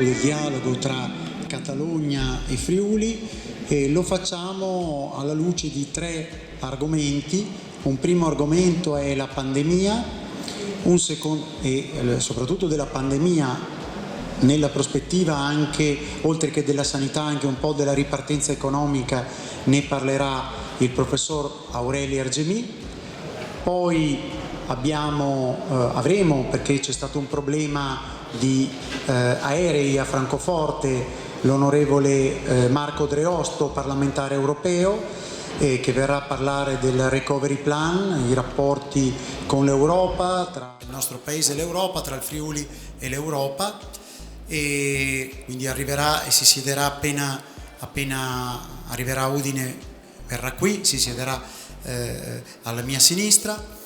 del dialogo tra Catalogna e Friuli, e lo facciamo alla luce di 3 argomenti. Un primo argomento è la pandemia, un secondo, e soprattutto della pandemia nella prospettiva anche, oltre che della sanità, anche un po' della ripartenza economica, ne parlerà il professor Aureli Argemì. Poi avremo, perché c'è stato un problema di aerei a Francoforte, l'onorevole Marco Dreosto, parlamentare europeo, che verrà a parlare del recovery plan, i rapporti con l'Europa, tra il nostro paese e l'Europa, tra il Friuli e l'Europa, e quindi arriverà e si siederà appena arriverà a Udine, verrà qui, si siederà alla mia sinistra.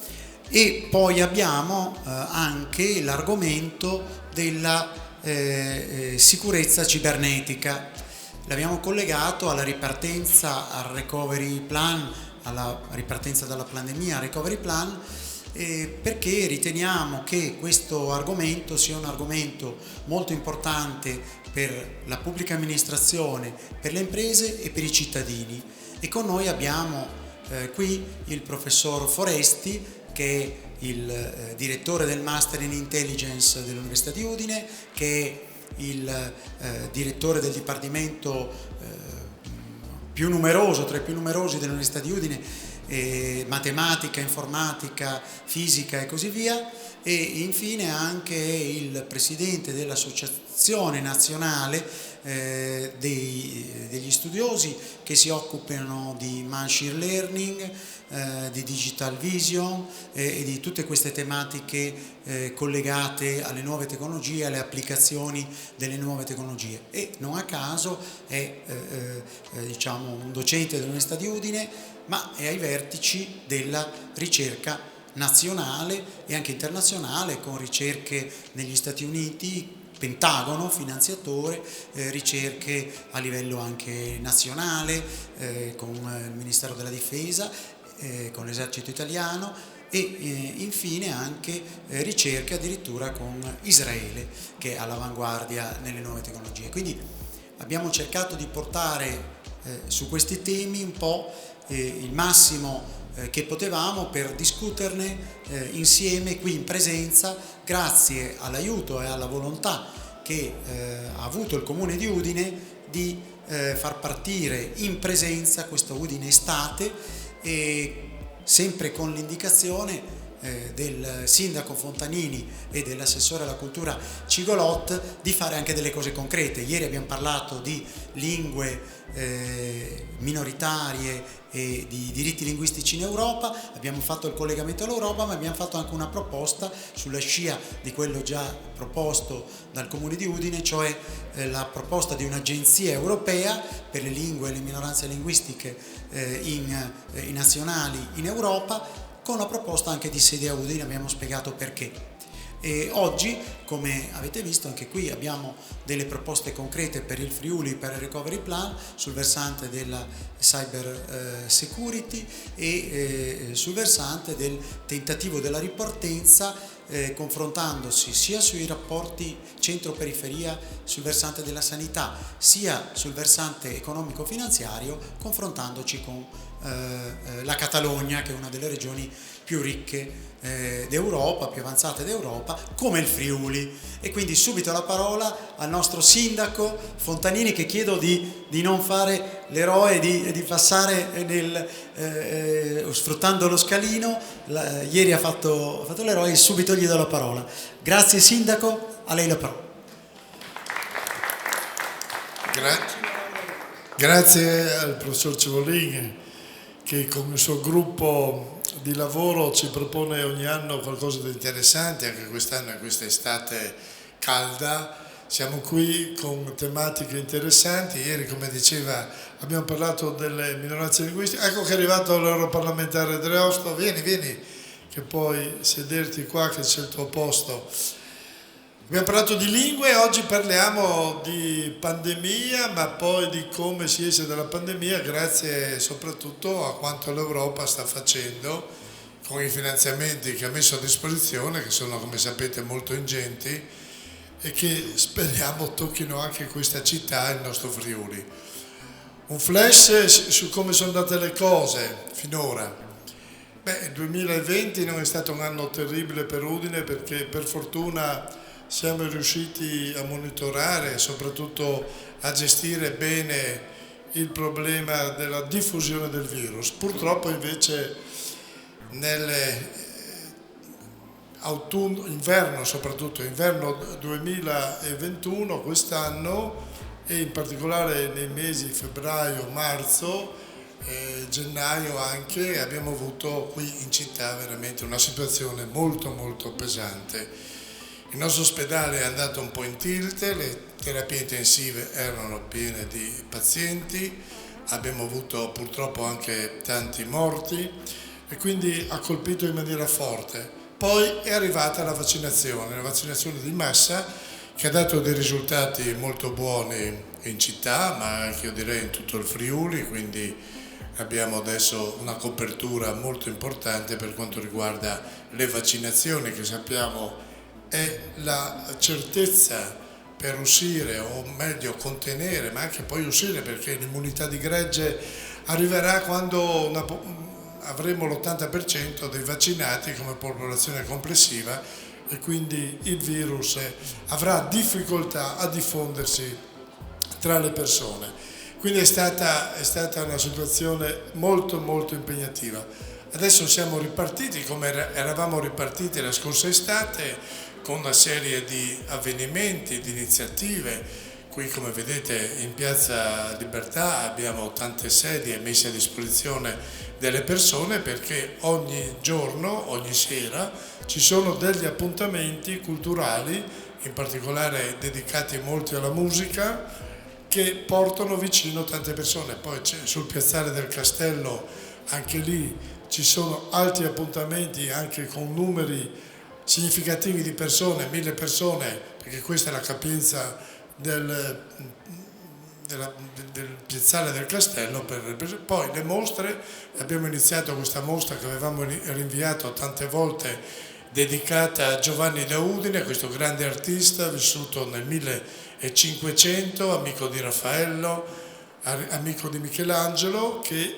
E poi abbiamo anche l'argomento della sicurezza cibernetica. L'abbiamo collegato alla ripartenza, al recovery plan, alla ripartenza dalla pandemia, al recovery plan, perché riteniamo che questo argomento sia un argomento molto importante per la pubblica amministrazione, per le imprese e per i cittadini. E con noi abbiamo qui il professor Foresti, che è il direttore del Master in Intelligence dell'Università di Udine, che è il direttore del Dipartimento più numeroso, tra i più numerosi dell'Università di Udine, matematica, informatica, fisica e così via, e infine anche il presidente dell'Associazione Nazionale degli studiosi che si occupano di machine learning, di digital vision e di tutte queste tematiche collegate alle nuove tecnologie, alle applicazioni delle nuove tecnologie, e non a caso è un docente dell'Università di Udine, ma è ai vertici della ricerca nazionale e anche internazionale, con ricerche negli Stati Uniti, Pentagono, finanziatore, ricerche a livello anche nazionale, con il Ministero della Difesa, con l'Esercito Italiano, e infine anche ricerche addirittura con Israele, che è all'avanguardia nelle nuove tecnologie. Quindi abbiamo cercato di portare su questi temi un po' il massimo che potevamo per discuterne insieme qui in presenza, grazie all'aiuto e alla volontà che ha avuto il Comune di Udine di far partire in presenza questo Udine Estate, e sempre con l'indicazione del sindaco Fontanini e dell'assessore alla cultura Cigolot di fare anche delle cose concrete. Ieri abbiamo parlato di lingue minoritarie e di diritti linguistici in Europa, abbiamo fatto il collegamento all'Europa, ma abbiamo fatto anche una proposta sulla scia di quello già proposto dal Comune di Udine, cioè la proposta di un'agenzia europea per le lingue e le minoranze linguistiche i nazionali in Europa, con la proposta anche di sede a Udine. Abbiamo spiegato perché. E oggi, come avete visto, anche qui abbiamo delle proposte concrete per il Friuli, per il recovery plan, sul versante della cyber security e sul versante del tentativo della ripartenza, confrontandosi sia sui rapporti centro-periferia, sul versante della sanità, sia sul versante economico-finanziario, confrontandoci con la Catalogna, che è una delle regioni più ricche d'Europa, più avanzate d'Europa, come il Friuli. E quindi subito la parola al nostro sindaco Fontanini, che chiedo di non fare l'eroe, di passare sfruttando lo scalino. Ieri ha fatto l'eroe, e subito gli do la parola. Grazie sindaco, a lei la parola. Grazie al professor Civolin, che con il suo gruppo di lavoro ci propone ogni anno qualcosa di interessante. Anche quest'anno, in questa estate calda, siamo qui con tematiche interessanti. Ieri, come diceva, abbiamo parlato delle minoranze linguistiche. Ecco che è arrivato l'europarlamentare Dreosto. Vieni, che puoi sederti qua, che c'è il tuo posto. Abbiamo parlato di lingue, oggi parliamo di pandemia, ma poi di come si esce dalla pandemia, grazie soprattutto a quanto l'Europa sta facendo con i finanziamenti che ha messo a disposizione, che sono, come sapete, molto ingenti, e che speriamo tocchino anche questa città e il nostro Friuli. Un flash su come sono andate le cose finora. Il 2020 non è stato un anno terribile per Udine, perché per fortuna siamo riusciti a monitorare e soprattutto a gestire bene il problema della diffusione del virus. Purtroppo invece soprattutto inverno 2021, quest'anno, e in particolare nei mesi febbraio, marzo, gennaio anche, abbiamo avuto qui in città veramente una situazione molto molto pesante. Il nostro ospedale è andato un po' in tilt, le terapie intensive erano piene di pazienti, abbiamo avuto purtroppo anche tanti morti e quindi ha colpito in maniera forte. Poi è arrivata la vaccinazione di massa, che ha dato dei risultati molto buoni in città, ma anche io direi in tutto il Friuli, quindi abbiamo adesso una copertura molto importante per quanto riguarda le vaccinazioni, che sappiamo è la certezza per uscire, o meglio contenere, ma anche poi uscire, perché l'immunità di gregge arriverà quando avremo l'80% dei vaccinati come popolazione complessiva, e quindi il virus avrà difficoltà a diffondersi tra le persone. Quindi è stata una situazione molto molto impegnativa. Adesso siamo ripartiti come eravamo ripartiti la scorsa estate, con una serie di avvenimenti, di iniziative. Qui, come vedete, in Piazza Libertà abbiamo tante sedie messe a disposizione delle persone, perché ogni giorno, ogni sera, ci sono degli appuntamenti culturali, in particolare dedicati molti alla musica, che portano vicino tante persone. Poi sul piazzale del Castello, anche lì ci sono altri appuntamenti, anche con numeri significativi di persone, 1000 persone, perché questa è la capienza del piazzale del Castello. Poi le mostre, abbiamo iniziato questa mostra che avevamo rinviato tante volte, dedicata a Giovanni da Udine, questo grande artista vissuto nel 1500, amico di Raffaello, amico di Michelangelo, che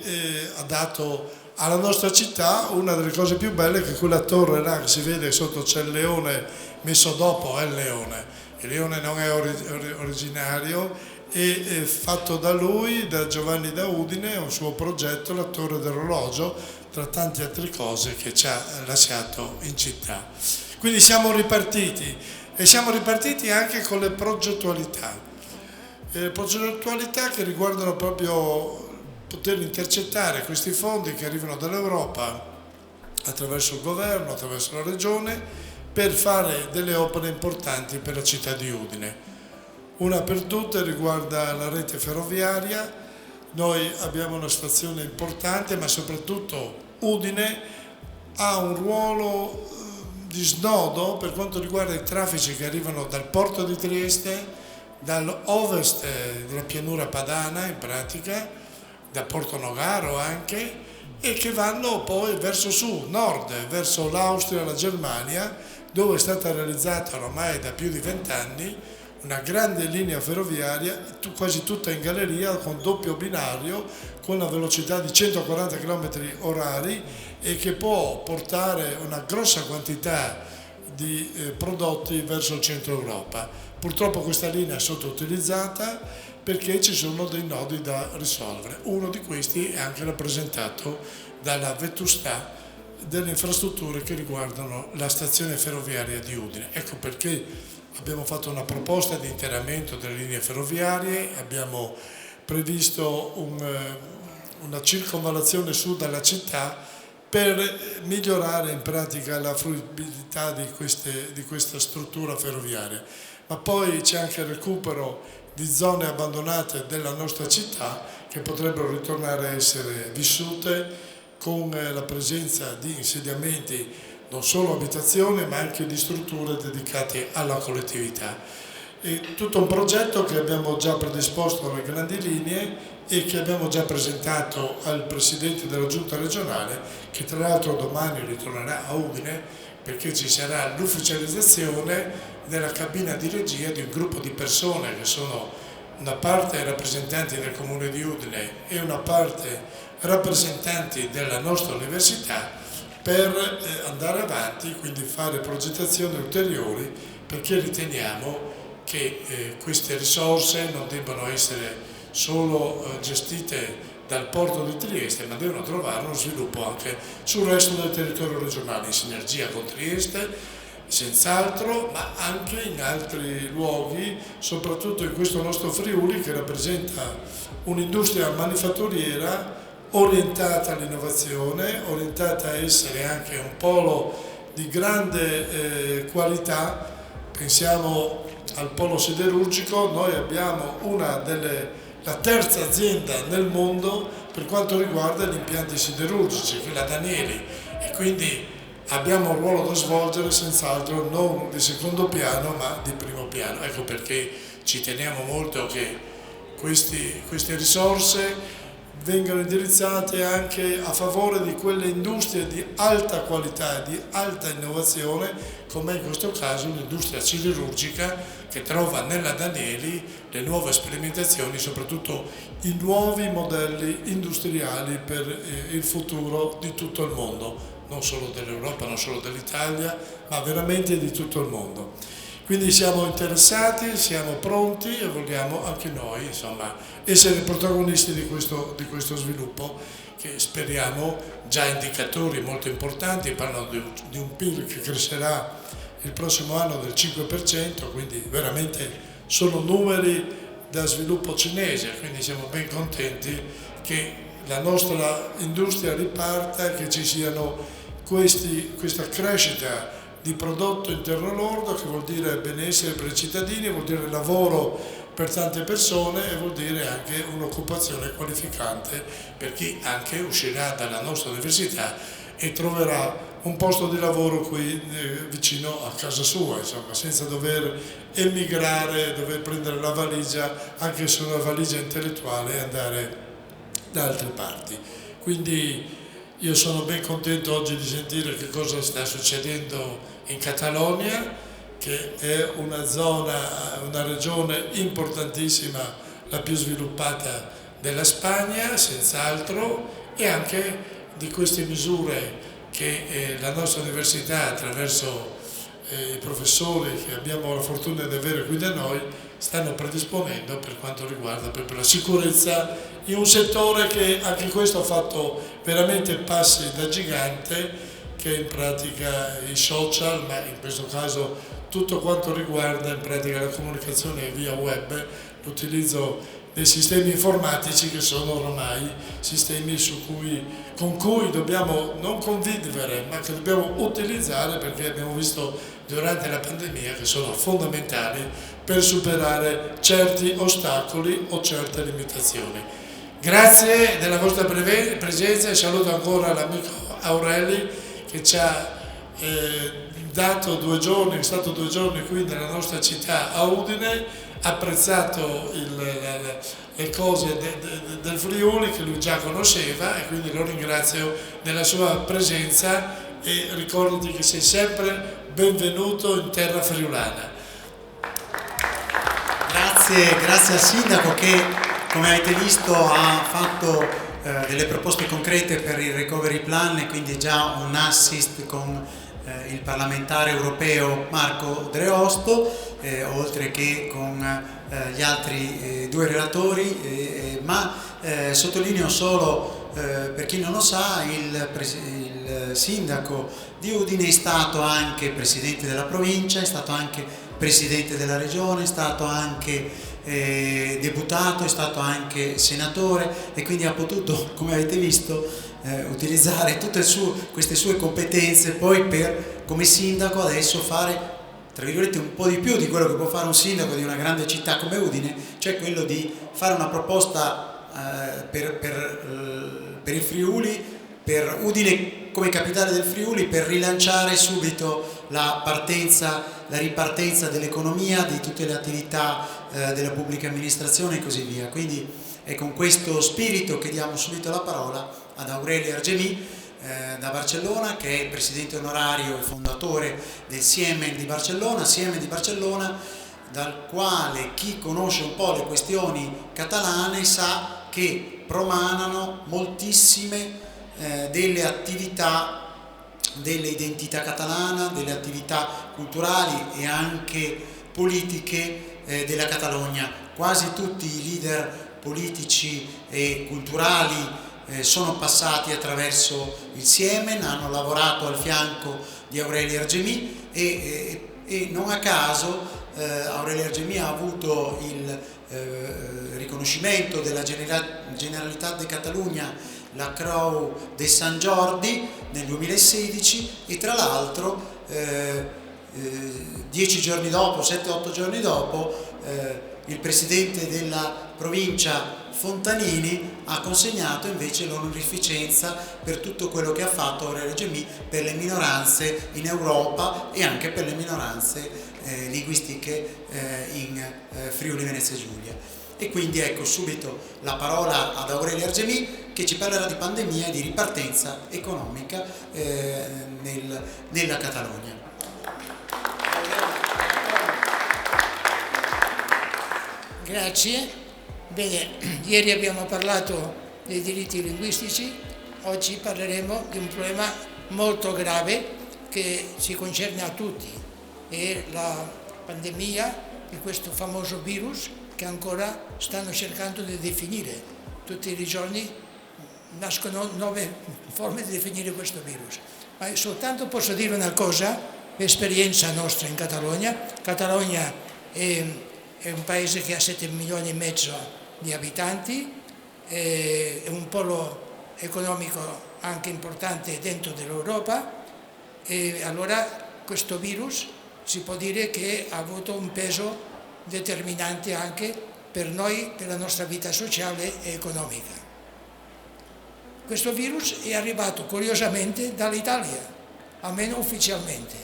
ha dato alla nostra città una delle cose più belle, che quella torre là che si vede sotto, c'è il leone messo dopo, è il leone non è originario, è fatto da lui, da Giovanni da Udine, è un suo progetto, la torre dell'orologio, tra tante altre cose che ci ha lasciato in città. Quindi siamo ripartiti, e siamo ripartiti anche con le progettualità che riguardano proprio poter intercettare questi fondi che arrivano dall'Europa attraverso il governo, attraverso la regione, per fare delle opere importanti per la città di Udine. Una per tutte riguarda la rete ferroviaria. Noi abbiamo una stazione importante, ma soprattutto Udine ha un ruolo di snodo per quanto riguarda i traffici che arrivano dal porto di Trieste, dall'ovest della pianura padana in pratica, da Porto Nogaro anche, e che vanno poi verso sud, nord, verso l'Austria e la Germania, dove è stata realizzata ormai da più di 20 anni una grande linea ferroviaria, quasi tutta in galleria, con doppio binario, con una velocità di 140 km/h, e che può portare una grossa quantità di prodotti verso il centro Europa. Purtroppo questa linea è sottoutilizzata perché ci sono dei nodi da risolvere. Uno di questi è anche rappresentato dalla vetustà delle infrastrutture che riguardano la stazione ferroviaria di Udine. Ecco perché abbiamo fatto una proposta di interramento delle linee ferroviarie, abbiamo previsto una circonvallazione sud dalla città per migliorare in pratica la fruibilità di questa struttura ferroviaria. Ma poi c'è anche il recupero di zone abbandonate della nostra città che potrebbero ritornare a essere vissute con la presenza di insediamenti non solo abitazione ma anche di strutture dedicate alla collettività. È tutto un progetto che abbiamo già predisposto alle grandi linee e che abbiamo già presentato al Presidente della Giunta regionale, che tra l'altro domani ritornerà a Udine perché ci sarà l'ufficializzazione della cabina di regia di un gruppo di persone che sono una parte rappresentanti del Comune di Udine e una parte rappresentanti della nostra università, per andare avanti, quindi fare progettazioni ulteriori, perché riteniamo che queste risorse non debbano essere solo gestite dal porto di Trieste, ma devono trovare uno sviluppo anche sul resto del territorio regionale, in sinergia con Trieste, senz'altro, ma anche in altri luoghi, soprattutto in questo nostro Friuli, che rappresenta un'industria manifatturiera orientata all'innovazione, orientata a essere anche un polo di grande qualità. Pensiamo al polo siderurgico, noi abbiamo la terza azienda nel mondo per quanto riguarda gli impianti siderurgici, che è la Danieli, e quindi abbiamo un ruolo da svolgere senz'altro non di secondo piano ma di primo piano. Ecco perché ci teniamo molto che queste risorse vengano indirizzate anche a favore di quelle industrie di alta qualità e di alta innovazione, come in questo caso l'industria siderurgica, che trova nella Danieli le nuove sperimentazioni, soprattutto i nuovi modelli industriali per il futuro di tutto il mondo, non solo dell'Europa, non solo dell'Italia, ma veramente di tutto il mondo. Quindi siamo interessati, siamo pronti e vogliamo anche noi, insomma, essere protagonisti di questo sviluppo, che speriamo, già indicatori molto importanti parlano di un PIL che crescerà il prossimo anno del 5%, quindi veramente sono numeri da sviluppo cinese, quindi siamo ben contenti che la nostra industria riparta e che ci siano questa crescita di prodotto interno lordo, che vuol dire benessere per i cittadini, vuol dire lavoro per tante persone e vuol dire anche un'occupazione qualificante per chi anche uscirà dalla nostra università e troverà un posto di lavoro qui vicino a casa sua, insomma, senza dover emigrare, dover prendere la valigia, anche se una valigia intellettuale, e andare da altre parti. Quindi io sono ben contento oggi di sentire che cosa sta succedendo in Catalogna, che è una regione importantissima, la più sviluppata della Spagna, senz'altro, e anche di queste misure che la nostra università, attraverso i professori che abbiamo la fortuna di avere qui da noi, stanno predisponendo per quanto riguarda proprio la sicurezza in un settore che anche questo ha fatto veramente passi da gigante, che in pratica i social, ma in questo caso tutto quanto riguarda in pratica la comunicazione via web, l'utilizzo dei sistemi informatici, che sono ormai sistemi con cui dobbiamo non convivere, ma che dobbiamo utilizzare, perché abbiamo visto durante la pandemia che sono fondamentali per superare certi ostacoli o certe limitazioni. Grazie della vostra presenza e saluto ancora l'amico Aureli, che ci ha dato 2 giorni, è stato 2 giorni qui nella nostra città a Udine, ha apprezzato le cose del Friuli che lui già conosceva, e quindi lo ringrazio della sua presenza, e ricordati che sei sempre benvenuto in terra friulana. Grazie al Sindaco che, come avete visto, ha fatto delle proposte concrete per il recovery plan, e quindi già un assist con il parlamentare europeo Marco Dreosto, oltre che con gli altri 2 relatori, ma sottolineo solo, per chi non lo sa, il sindaco di Udine è stato anche presidente della provincia, è stato anche presidente della regione, è stato anche deputato, è stato anche senatore, e quindi ha potuto, come avete visto, utilizzare tutte queste sue competenze poi per, come sindaco, adesso fare, tra virgolette, un po' di più di quello che può fare un sindaco di una grande città come Udine, cioè quello di fare una proposta per il Friuli, per Udine come capitale del Friuli, per rilanciare subito la ripartenza dell'economia, di tutte le attività della pubblica amministrazione e così via. Quindi è con questo spirito che diamo subito la parola ad Aurelio Argemì, da Barcellona, che è il presidente onorario e fondatore del Siemen di Barcellona, dal quale chi conosce un po' le questioni catalane sa che promanano moltissime delle attività dell'identità catalana, delle attività culturali e anche politiche della Catalogna. Quasi tutti i leader politici e culturali sono passati attraverso il Siemen, hanno lavorato al fianco di Aureli Argemí e non a caso Aureli Argemí ha avuto il riconoscimento della Generalitat de Catalunya, la Creu de Sant Jordi, nel 2016, e tra l'altro 10 giorni dopo, 7-8 giorni dopo, il presidente della provincia Fontanini ha consegnato invece l'onorificenza per tutto quello che ha fatto Aureli Argemí per le minoranze in Europa e anche per le minoranze linguistiche in Friuli Venezia Giulia. E quindi ecco subito la parola ad Aureli Argemí, che ci parlerà di pandemia e di ripartenza economica nella Catalogna. Grazie. Bene, ieri abbiamo parlato dei diritti linguistici, oggi parleremo di un problema molto grave che ci concerne a tutti, è la pandemia di questo famoso virus che ancora stanno cercando di definire. Tutti i giorni nascono nuove forme di definire questo virus. Ma soltanto posso dire una cosa, esperienza nostra in Catalogna. Catalogna è un paese che ha 7 milioni e mezzo di abitanti, è un polo economico anche importante dentro dell'Europa, e allora questo virus si può dire che ha avuto un peso determinante anche per noi, per la nostra vita sociale e economica. Questo virus è arrivato curiosamente dall'Italia, almeno ufficialmente.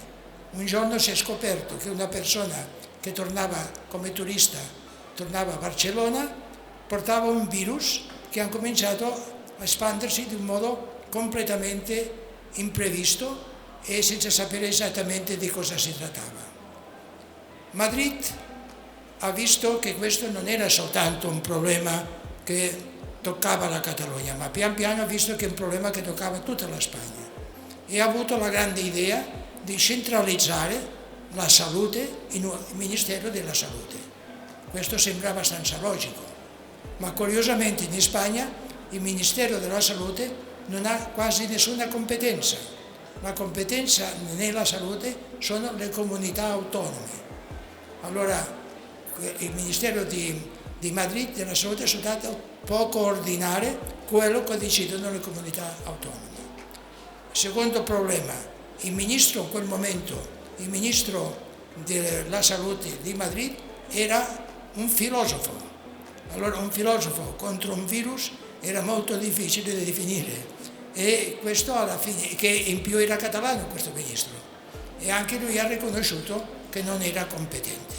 Un giorno si è scoperto che una persona che tornava come turista, tornava a Barcellona, portava un virus che ha cominciato a espandersi di un modo completamente imprevisto e senza sapere esattamente di cosa si trattava. Madrid ha visto che questo non era soltanto un problema che toccava la Catalogna, ma pian piano ha visto che è un problema che toccava tutta la Spagna e ha avuto la grande idea di centralizzare la salute in un Ministero della Salute. Questo sembra abbastanza logico, ma curiosamente in Spagna il Ministero della Salute non ha quasi nessuna competenza. La competenza nella salute sono le comunità autonome. Allora il Ministero di Madrid della Salute è soltanto può coordinare quello che decidono le comunità autonome. Secondo problema, il ministro in quel momento, il ministro della Salute di Madrid era un filosofo. Allora un filosofo contro un virus era molto difficile da definire, e questo alla fine, che in più era catalano questo ministro, e anche lui ha riconosciuto che non era competente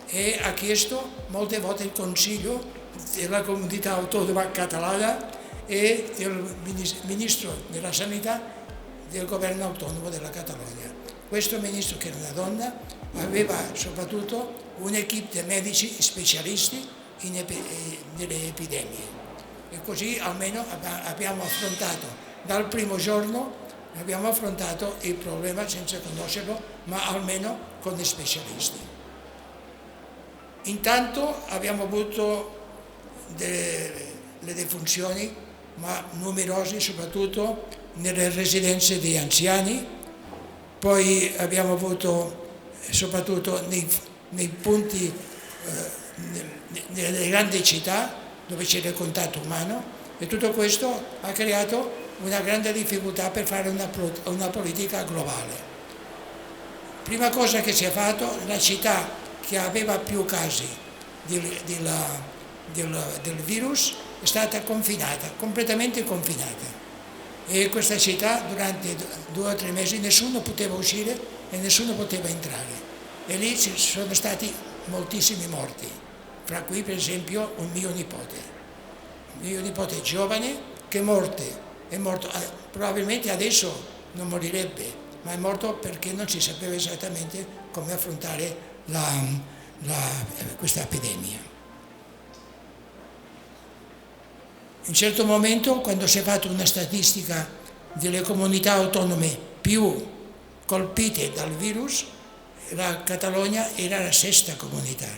e ha chiesto molte volte il consiglio della comunità autonoma catalana e del ministro della sanità del governo autonomo della Catalogna. Questo ministro, che era una donna, aveva soprattutto un'equipe di medici specialisti nelle epidemie, e così almeno abbiamo affrontato dal primo giorno il problema senza conoscerlo, ma almeno con gli specialisti. Intanto abbiamo avuto le defunzioni, ma numerose, soprattutto nelle residenze degli anziani. Poi abbiamo avuto soprattutto nei punti, nelle grandi città dove c'era il contatto umano, e tutto questo ha creato una grande difficoltà per fare una politica globale. Prima cosa che si è fatto, la città che aveva più casi del virus è stata confinata, completamente confinata, e questa città durante 2 o 3 mesi nessuno poteva uscire e nessuno poteva entrare, e lì ci sono stati moltissimi morti, fra cui per esempio un mio nipote giovane che è morto è morto, probabilmente adesso non morirebbe, ma è morto perché non si sapeva esattamente come affrontare questa epidemia. In un certo momento, quando si è fatto una statistica delle comunità autonome più colpite dal virus, la Catalogna era la sesta comunità.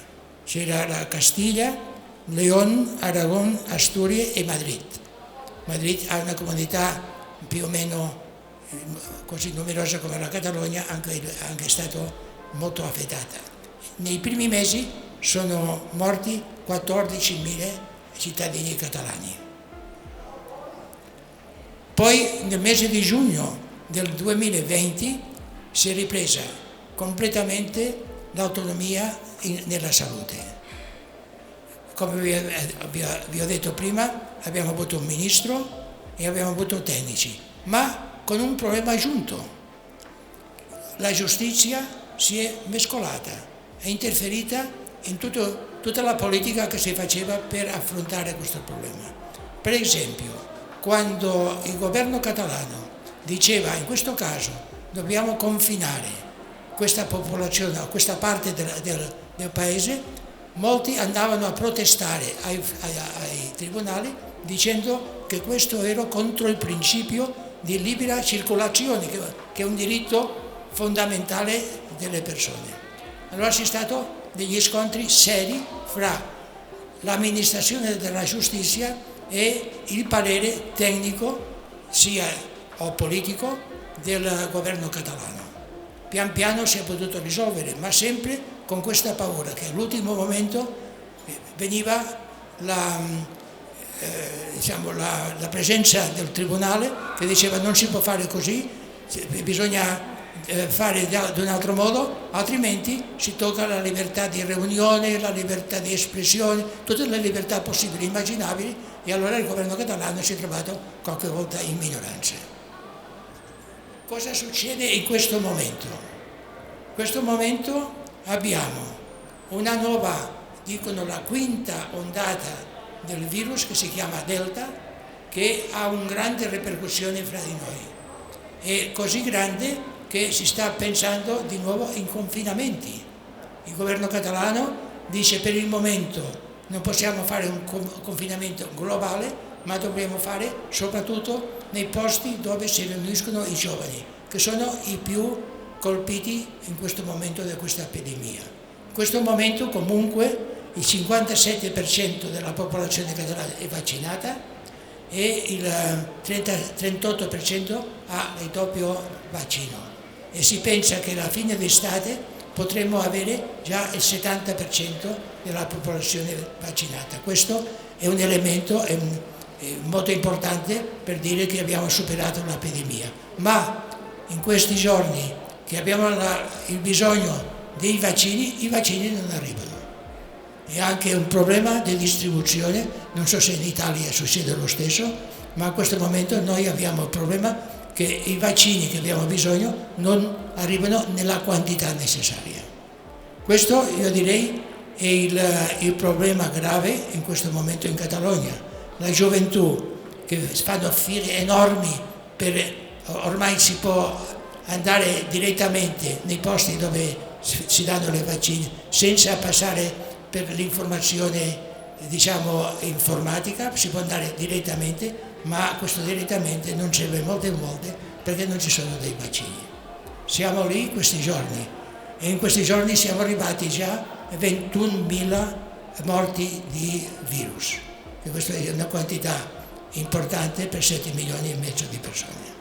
C'era la Castiglia, León, Aragón, Asturias e Madrid. Madrid ha una comunità più o meno così numerosa come la Catalogna, anche è stato molto affettata. Nei primi mesi sono morti 14.000 cittadini catalani. Poi nel mese di giugno del 2020 si è ripresa completamente l'autonomia nella salute. Come vi ho detto prima, abbiamo avuto un ministro e abbiamo avuto tecnici, ma con un problema aggiunto. La giustizia si è mescolata, è interferita in tutta la politica che si faceva per affrontare questo problema. Per esempio, quando il governo catalano diceva in questo caso dobbiamo confinare questa popolazione, questa parte del paese, molti andavano a protestare ai tribunali dicendo che questo era contro il principio di libera circolazione, che è un diritto fondamentale delle persone. Allora ci sono stati degli scontri seri fra l'amministrazione della giustizia e il parere tecnico, sia o politico, del governo catalano. Pian piano si è potuto risolvere, ma sempre con questa paura che all'ultimo momento veniva la presenza del tribunale che diceva non si può fare così, bisogna fare di un altro modo, altrimenti si tocca la libertà di riunione, la libertà di espressione, tutte le libertà possibili e immaginabili, e allora il governo catalano si è trovato qualche volta in minoranza. Cosa succede in questo momento? In questo momento abbiamo una nuova, dicono la quinta ondata del virus che si chiama Delta, che ha una grande ripercussione fra di noi. È così grande che si sta pensando di nuovo in confinamenti. Il governo catalano dice per il momento non possiamo fare un confinamento globale, ma dobbiamo fare soprattutto nei posti dove si riuniscono i giovani, che sono i più colpiti in questo momento da questa epidemia. In questo momento comunque il 57% della popolazione catalana è vaccinata e il 38% ha il doppio vaccino. E si pensa che alla fine d'estate potremmo avere già il 70% della popolazione vaccinata. Questo è un elemento molto importante per dire che abbiamo superato l'epidemia. Ma in questi giorni che abbiamo il bisogno dei vaccini, i vaccini non arrivano. È anche un problema di distribuzione, non so se in Italia succede lo stesso, ma in questo momento noi abbiamo il problema che i vaccini che abbiamo bisogno non arrivano nella quantità necessaria. Questo io direi è il problema grave in questo momento in Catalogna. La gioventù che fanno file enormi ormai si può andare direttamente nei posti dove si danno le vaccine senza passare per l'informazione informatica, si può andare direttamente, ma questo direttamente non serve molte volte perché non ci sono dei vaccini. Siamo lì questi giorni e in questi giorni siamo arrivati già a 21.000 morti di virus, e questa è una quantità importante per 7 milioni e mezzo di persone.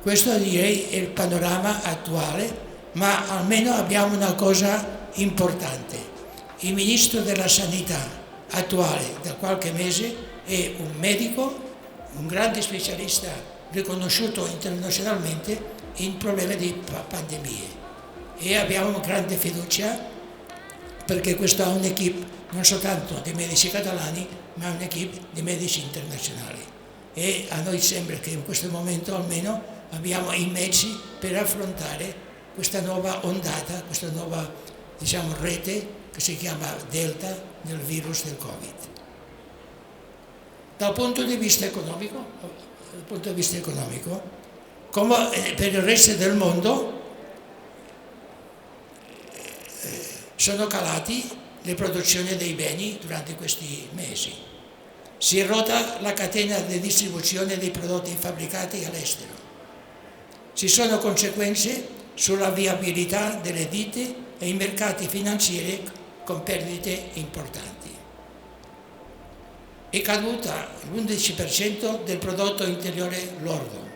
Questo direi è il panorama attuale, ma almeno abbiamo una cosa importante. Il ministro della sanità attuale da qualche mese è un medico, un grande specialista riconosciuto internazionalmente in problemi di pandemie, e abbiamo grande fiducia perché questa è un'equipe non soltanto di medici catalani ma un'equipe di medici internazionali, e a noi sembra che in questo momento almeno abbiamo i mezzi per affrontare questa nuova ondata, questa nuova rete che si chiama Delta del virus del Covid. Dal punto di vista economico dal punto di vista economico, come per il resto del mondo sono calati le produzioni dei beni durante questi mesi. Si è rotta la catena di distribuzione dei prodotti fabbricati all'estero. Ci sono conseguenze sulla viabilità delle ditte e i mercati finanziari con perdite importanti. È caduta l'11% del prodotto interiore lordo.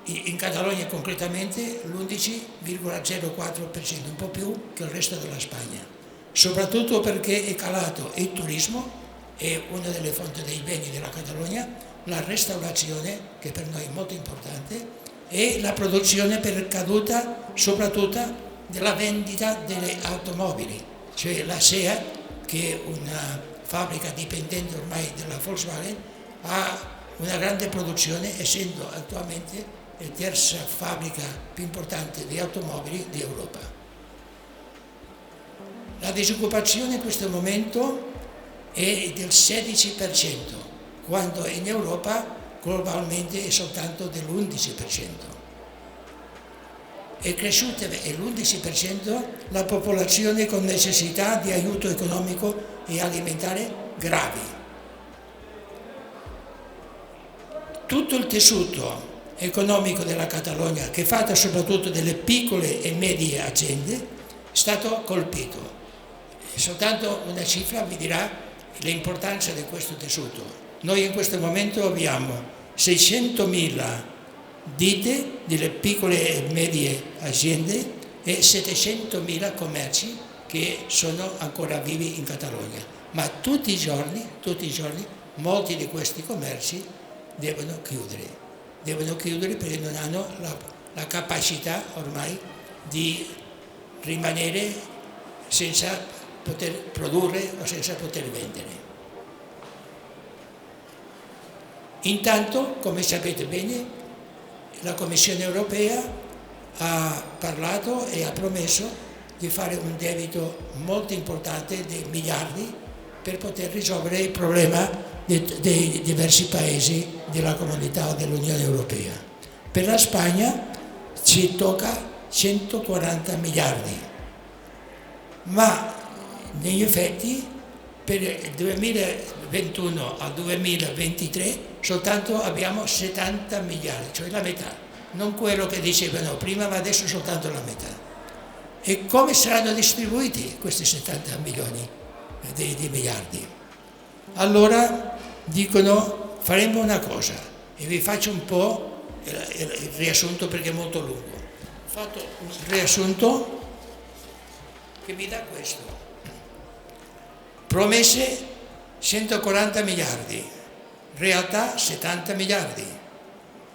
In Catalogna concretamente l'11,04%, un po' più che il resto della Spagna, soprattutto perché è calato il turismo, è una delle fonti dei beni della Catalogna, la restaurazione, che per noi è molto importante, e la produzione per caduta soprattutto della vendita delle automobili, cioè la SEAT, che è una fabbrica dipendente ormai della Volkswagen, ha una grande produzione, essendo attualmente la terza fabbrica più importante di automobili d'Europa. La disoccupazione in questo momento è del 16%, quando in Europa globalmente è soltanto dell'11%. È cresciuta l'11% la popolazione con necessità di aiuto economico e alimentare gravi. Tutto il tessuto economico della Catalogna, che è fatta soprattutto delle piccole e medie aziende, è stato colpito. Soltanto una cifra vi dirà l'importanza di questo tessuto. Noi in questo momento abbiamo 600.000 ditte delle piccole e medie aziende e 700.000 commerci che sono ancora vivi in Catalogna. Ma tutti i giorni, molti di questi commerci devono chiudere perché non hanno la capacità ormai di rimanere senza poter produrre o senza poter vendere. Intanto, come sapete bene, la Commissione europea ha parlato e ha promesso di fare un debito molto importante di miliardi per poter risolvere il problema dei diversi paesi della comunità o dell'Unione Europea. Per la Spagna ci tocca 140 miliardi, ma negli effetti per il 2021 al 2023 soltanto abbiamo 70 miliardi, cioè la metà, non quello che dicevano prima, ma adesso soltanto la metà. E come saranno distribuiti questi 70 milioni di miliardi? Allora dicono faremo una cosa, e vi faccio un po' il riassunto perché è molto lungo. Ho fatto un riassunto che mi dà questo: promesse 140 miliardi, realtà 70 miliardi,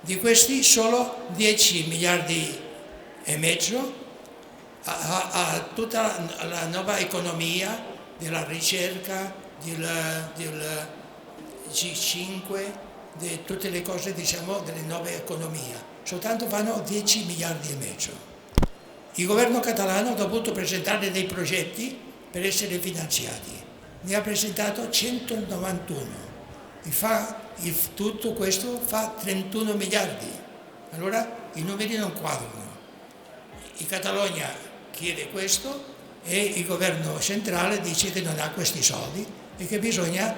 di questi solo 10 miliardi e mezzo a tutta la nuova economia della ricerca, del G5, di tutte le cose, diciamo, delle nuove economie. Soltanto vanno 10 miliardi e mezzo. Il governo catalano ha dovuto presentare dei progetti per essere finanziati. Ne ha presentato 191. Tutto questo fa 31 miliardi. Allora i numeri non quadrano. In Catalogna chiede questo e il governo centrale dice che non ha questi soldi e che bisogna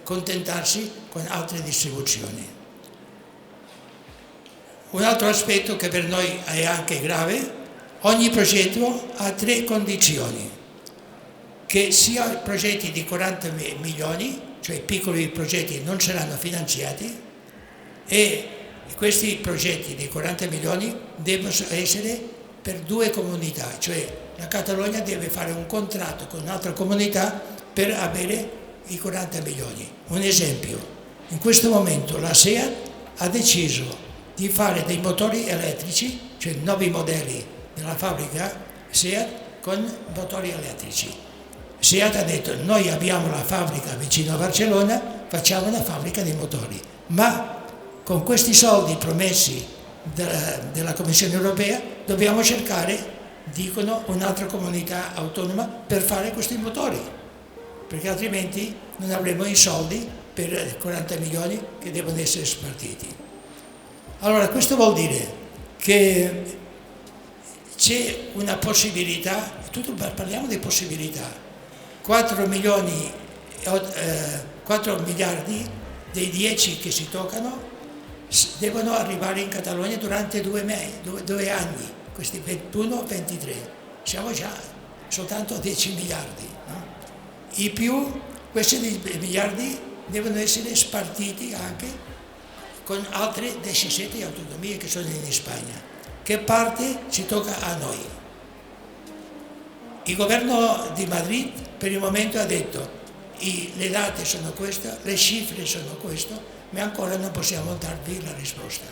contentarsi con altre distribuzioni. Un altro aspetto che per noi è anche grave: ogni progetto ha 3 condizioni: che sia progetti di 40 milioni, cioè piccoli progetti, non saranno finanziati, e questi progetti di 40 milioni devono essere per 2 comunità, cioè la Catalogna deve fare un contratto con un'altra comunità per avere i 40 milioni. Un esempio: in questo momento la SEAT ha deciso di fare dei motori elettrici, cioè nuovi modelli della fabbrica SEAT con motori elettrici. SEAT ha detto: noi abbiamo la fabbrica vicino a Barcellona, facciamo una fabbrica di motori, ma con questi soldi promessi della Commissione europea dobbiamo cercare, dicono, un'altra comunità autonoma per fare questi motori, perché altrimenti non avremo i soldi per 40 milioni che devono essere spartiti. Allora questo vuol dire che c'è una possibilità, parliamo di possibilità, 4 miliardi dei 10 che si toccano devono arrivare in Catalogna durante 2 anni, questi 21-23. Siamo già soltanto a 10 miliardi. No? In più, questi miliardi devono essere spartiti anche con altre 17 autonomie che sono in Spagna. Che parte ci tocca a noi? Il governo di Madrid per il momento ha detto le date sono queste, le cifre sono queste, ma ancora non possiamo darvi la risposta.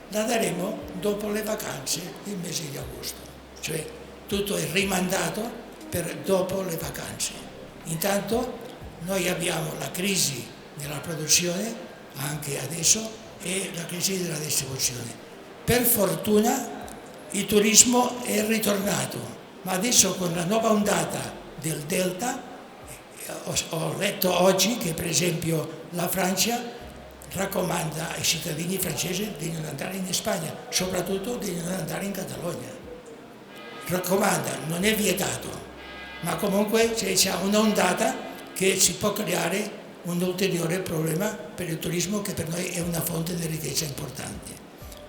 La daremo dopo le vacanze del mese di agosto, cioè tutto è rimandato per dopo le vacanze. Intanto noi abbiamo la crisi della produzione, anche adesso, e la crisi della distribuzione. Per fortuna il turismo è ritornato, ma adesso con la nuova ondata del Delta, ho letto oggi che per esempio la Francia raccomanda ai cittadini francesi di non andare in Spagna, soprattutto di non andare in Catalogna. Raccomanda, non è vietato, ma comunque c'è un'ondata che si può creare un ulteriore problema per il turismo che per noi è una fonte di ricchezza importante.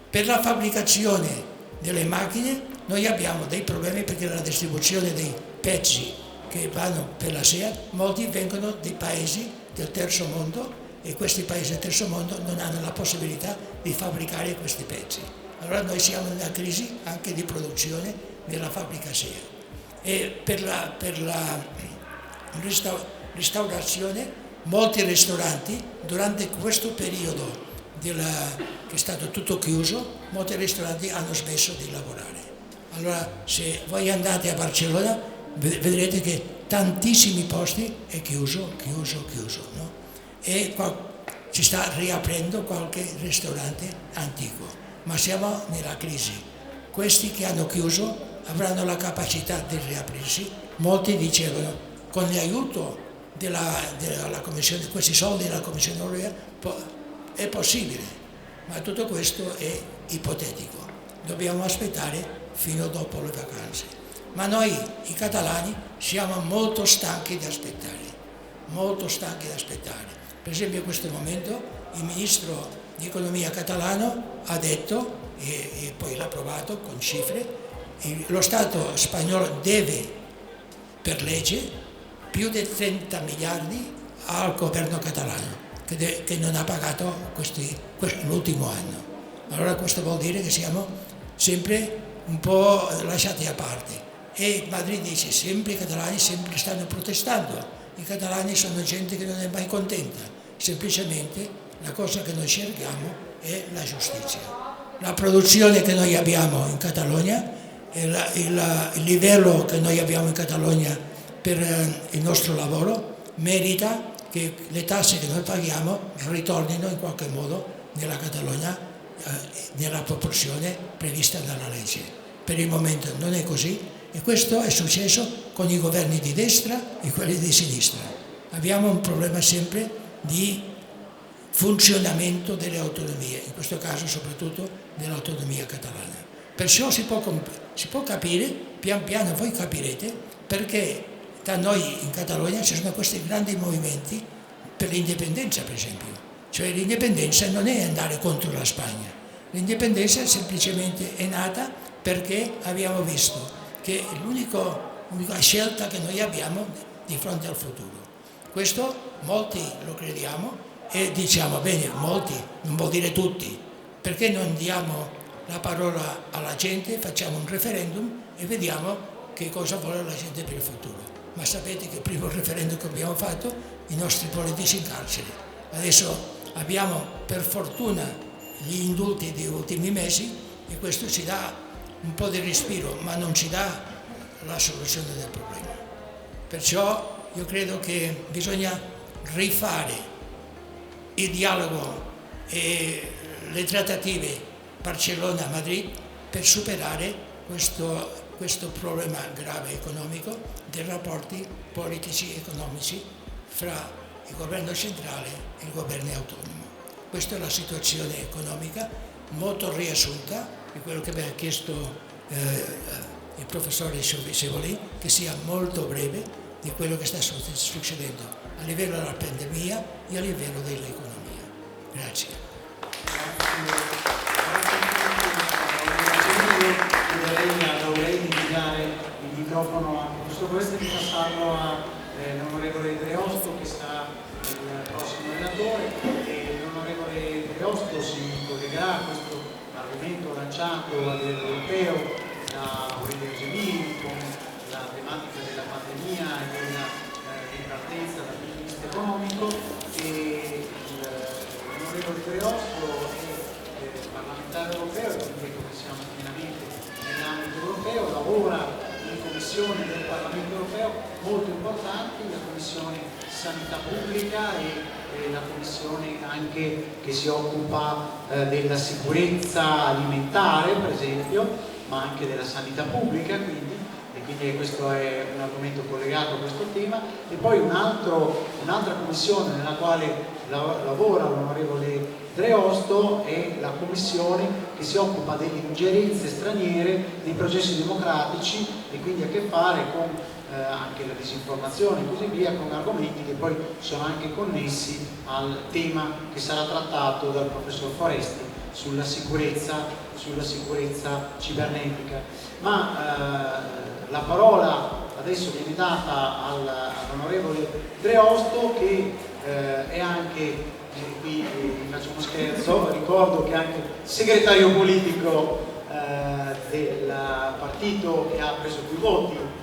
Per la fabbricazione delle macchine noi abbiamo dei problemi perché la distribuzione dei pezzi che vanno per la SEAT, molti vengono dai paesi del terzo mondo e questi paesi del terzo mondo non hanno la possibilità di fabbricare questi pezzi. Allora noi siamo in una crisi anche di produzione della fabbrica SEAT. E per la restaurazione, molti ristoranti durante questo periodo che è stato tutto chiuso, molti ristoranti hanno smesso di lavorare. Allora se voi andate a Barcellona vedrete che tantissimi posti è chiuso, no? E ci sta riaprendo qualche ristorante antico, ma siamo nella crisi. Questi che hanno chiuso avranno la capacità di riaprirsi. Molti dicevano con l'aiuto della Commissione, questi soldi della Commissione europea è possibile, ma tutto questo è ipotetico. Dobbiamo aspettare fino dopo le vacanze. Ma noi, i catalani, siamo molto stanchi di aspettare, molto stanchi di aspettare. Per esempio in questo momento il ministro di economia catalano ha detto, e poi l'ha approvato con cifre, lo Stato spagnolo deve per legge più di 30 miliardi al governo catalano, che non ha pagato l'ultimo anno. Allora questo vuol dire che siamo sempre un po' lasciati a parte. E Madrid dice sempre i catalani sempre stanno protestando, i catalani sono gente che non è mai contenta, semplicemente la cosa che noi cerchiamo è la giustizia. La produzione che noi abbiamo in Catalogna, il livello che noi abbiamo in Catalogna per il nostro lavoro merita che le tasse che noi paghiamo ritornino in qualche modo nella Catalogna nella proporzione prevista dalla legge. Per il momento non è così. E questo è successo con i governi di destra e quelli di sinistra. Abbiamo un problema sempre di funzionamento delle autonomie, in questo caso soprattutto dell'autonomia catalana. Perciò si può capire, pian piano voi capirete, perché da noi in Catalogna ci sono questi grandi movimenti per l'indipendenza, per esempio. Cioè l'indipendenza non è andare contro la Spagna, l'indipendenza semplicemente è nata perché abbiamo visto che è l'unica scelta che noi abbiamo di fronte al futuro. Questo molti lo crediamo e diciamo, bene, molti, non vuol dire tutti, perché non diamo la parola alla gente, facciamo un referendum e vediamo che cosa vuole la gente per il futuro. Ma sapete che il primo referendum che abbiamo fatto, i nostri politici in carcere. Adesso abbiamo per fortuna gli indulti degli ultimi mesi e questo ci dà un po' di respiro, ma non ci dà la soluzione del problema. Perciò io credo che bisogna rifare il dialogo e le trattative Barcellona-Madrid per superare questo problema grave economico dei rapporti politici e economici fra il governo centrale e il governo autonomo. Questa è la situazione economica molto riassunta di quello che abbiamo chiesto il professore Cevolin, che sia molto breve di quello che sta succedendo a livello della pandemia e a livello dell'economia. Grazie. Chiederei a Laurenti di dare il microfono al professor Foresti, di passarlo all'onorevole Dreosto, che sarà il prossimo relatore, e l'onorevole Dreosto si collegherà a questo argomento lanciato a livello europeo da Aurelio Gemini con la tematica della pandemia e della ripartenza dal punto di vista economico, e l'onorevole Dreosto è parlamentare europeo, quindi come siamo pienamente nell'ambito europeo, lavora in commissioni del Parlamento europeo molto importanti, la Commissione Sanità Pubblica e la Commissione anche che si occupa della sicurezza alimentare, per esempio, ma anche della sanità pubblica, quindi questo è un argomento collegato a questo tema. E poi un'altra commissione nella quale lavora l'onorevole Dreosto è la commissione che si occupa delle ingerenze straniere nei processi democratici, e quindi ha a che fare con anche la disinformazione e così via, con argomenti che poi sono anche connessi al tema che sarà trattato dal professor Foresti sulla sicurezza cibernetica. Ma la parola adesso viene data all'onorevole Dreosto, che è anche, qui vi faccio uno scherzo, ricordo che è anche segretario politico del partito che ha preso più voti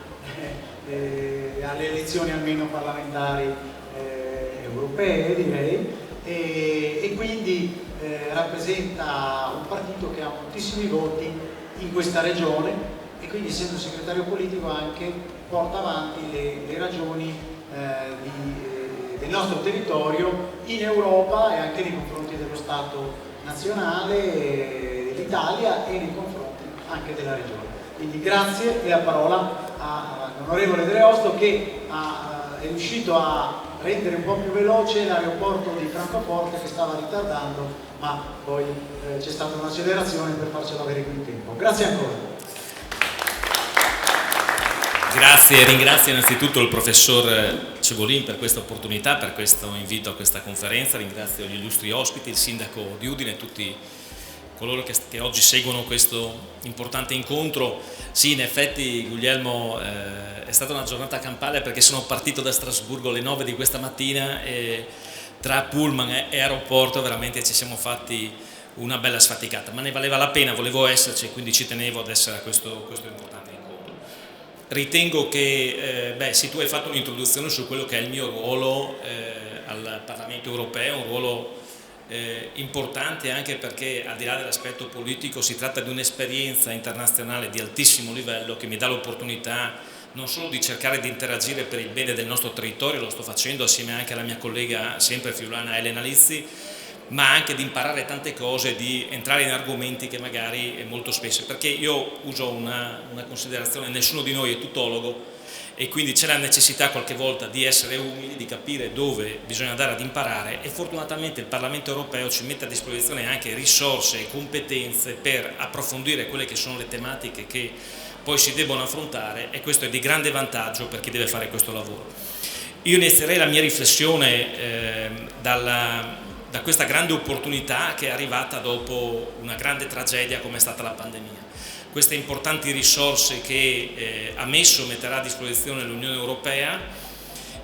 alle elezioni almeno parlamentari europee, direi, e quindi rappresenta un partito che ha moltissimi voti in questa regione, e quindi, essendo segretario politico, anche porta avanti le ragioni del nostro territorio in Europa e anche nei confronti dello Stato nazionale dell'Italia e nei confronti anche della regione. Quindi grazie, e la parola all'onorevole Dreosto, che è riuscito a rendere un po' più veloce l'aeroporto di Francoforte, che stava ritardando, ma poi c'è stata un'accelerazione per farcelo avere qui in tempo. Grazie ancora. Grazie, ringrazio innanzitutto il professor Cevolin per questa opportunità, per questo invito a questa conferenza, ringrazio gli illustri ospiti, il sindaco di Udine e tutti coloro che oggi seguono questo importante incontro. Sì, in effetti, Guglielmo, è stata una giornata campale, perché sono partito da Strasburgo alle 9 di questa mattina e tra pullman e aeroporto veramente ci siamo fatti una bella sfaticata, ma ne valeva la pena, volevo esserci e quindi ci tenevo ad essere a questo importante incontro. Ritengo che, sì, tu hai fatto un'introduzione su quello che è il mio ruolo al Parlamento europeo, un ruolo importante anche perché, al di là dell'aspetto politico, si tratta di un'esperienza internazionale di altissimo livello che mi dà l'opportunità non solo di cercare di interagire per il bene del nostro territorio, lo sto facendo assieme anche alla mia collega sempre friulana Elena Lizzi, ma anche di imparare tante cose, di entrare in argomenti che magari molto spesso, perché io uso una considerazione: nessuno di noi è tutologo, e quindi c'è la necessità qualche volta di essere umili, di capire dove bisogna andare ad imparare, e fortunatamente il Parlamento europeo ci mette a disposizione anche risorse e competenze per approfondire quelle che sono le tematiche che poi si debbono affrontare, e questo è di grande vantaggio per chi deve fare questo lavoro. Io inizierei la mia riflessione da questa grande opportunità che è arrivata dopo una grande tragedia come è stata la pandemia. Queste importanti risorse che ha messo, metterà a disposizione l'Unione Europea,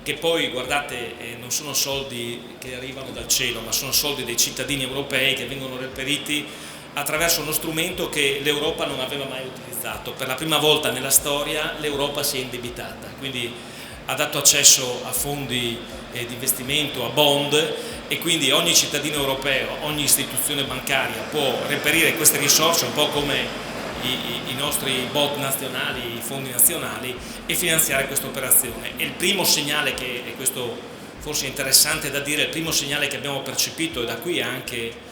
che poi, guardate, non sono soldi che arrivano dal cielo, ma sono soldi dei cittadini europei che vengono reperiti attraverso uno strumento che l'Europa non aveva mai utilizzato. Per la prima volta nella storia l'Europa si è indebitata, quindi ha dato accesso a fondi di investimento, a bond, e quindi ogni cittadino europeo, ogni istituzione bancaria può reperire queste risorse, un po' come i nostri bot nazionali, i fondi nazionali, e finanziare questa operazione. E il primo segnale, e questo forse è interessante da dire, il primo segnale che abbiamo percepito, e da qui anche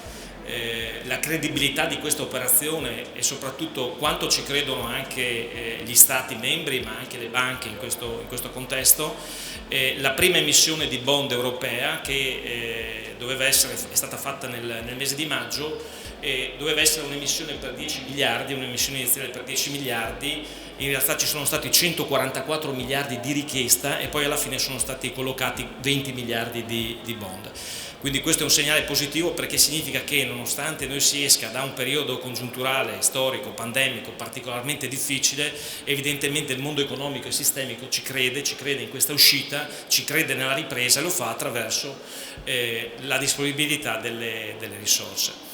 la credibilità di questa operazione e soprattutto quanto ci credono anche gli Stati membri, ma anche le banche in questo contesto. La prima emissione di bond europea che è stata fatta nel mese di maggio, doveva essere un'emissione per 10 miliardi, un'emissione iniziale per 10 miliardi, in realtà ci sono stati 144 miliardi di richiesta e poi alla fine sono stati collocati 20 miliardi di bond. Quindi questo è un segnale positivo, perché significa che nonostante noi si esca da un periodo congiunturale, storico, pandemico particolarmente difficile, evidentemente il mondo economico e sistemico ci crede in questa uscita, ci crede nella ripresa e lo fa attraverso la disponibilità delle risorse.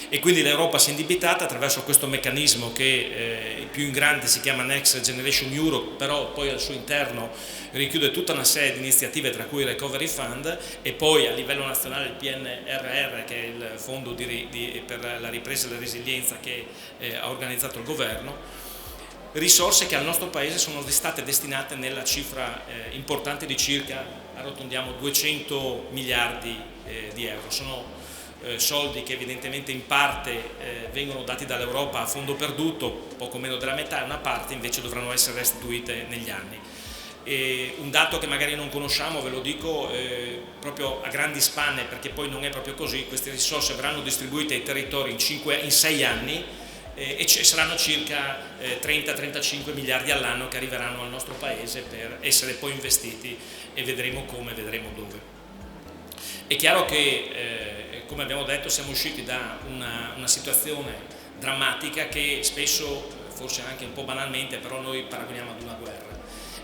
E quindi l'Europa si è indebitata attraverso questo meccanismo che il più in grande si chiama Next Generation Europe, però poi al suo interno richiude tutta una serie di iniziative, tra cui il Recovery Fund, e poi a livello nazionale il PNRR, che è il fondo per la ripresa e la resilienza che ha organizzato il governo. Risorse che al nostro paese sono state destinate nella cifra importante di circa, arrotondiamo, 200 miliardi di euro. Sono soldi che evidentemente in parte vengono dati dall'Europa a fondo perduto, poco meno della metà, e una parte invece dovranno essere restituite negli anni. E un dato che magari non conosciamo, ve lo dico proprio a grandi spanne, perché poi non è proprio così: queste risorse verranno distribuite ai territori in 6 anni e ci saranno circa 30-35 miliardi all'anno che arriveranno al nostro paese per essere poi investiti, e vedremo come, vedremo dove. È chiaro che, come abbiamo detto, siamo usciti da una situazione drammatica che spesso, forse anche un po' banalmente, però noi paragoniamo ad una guerra.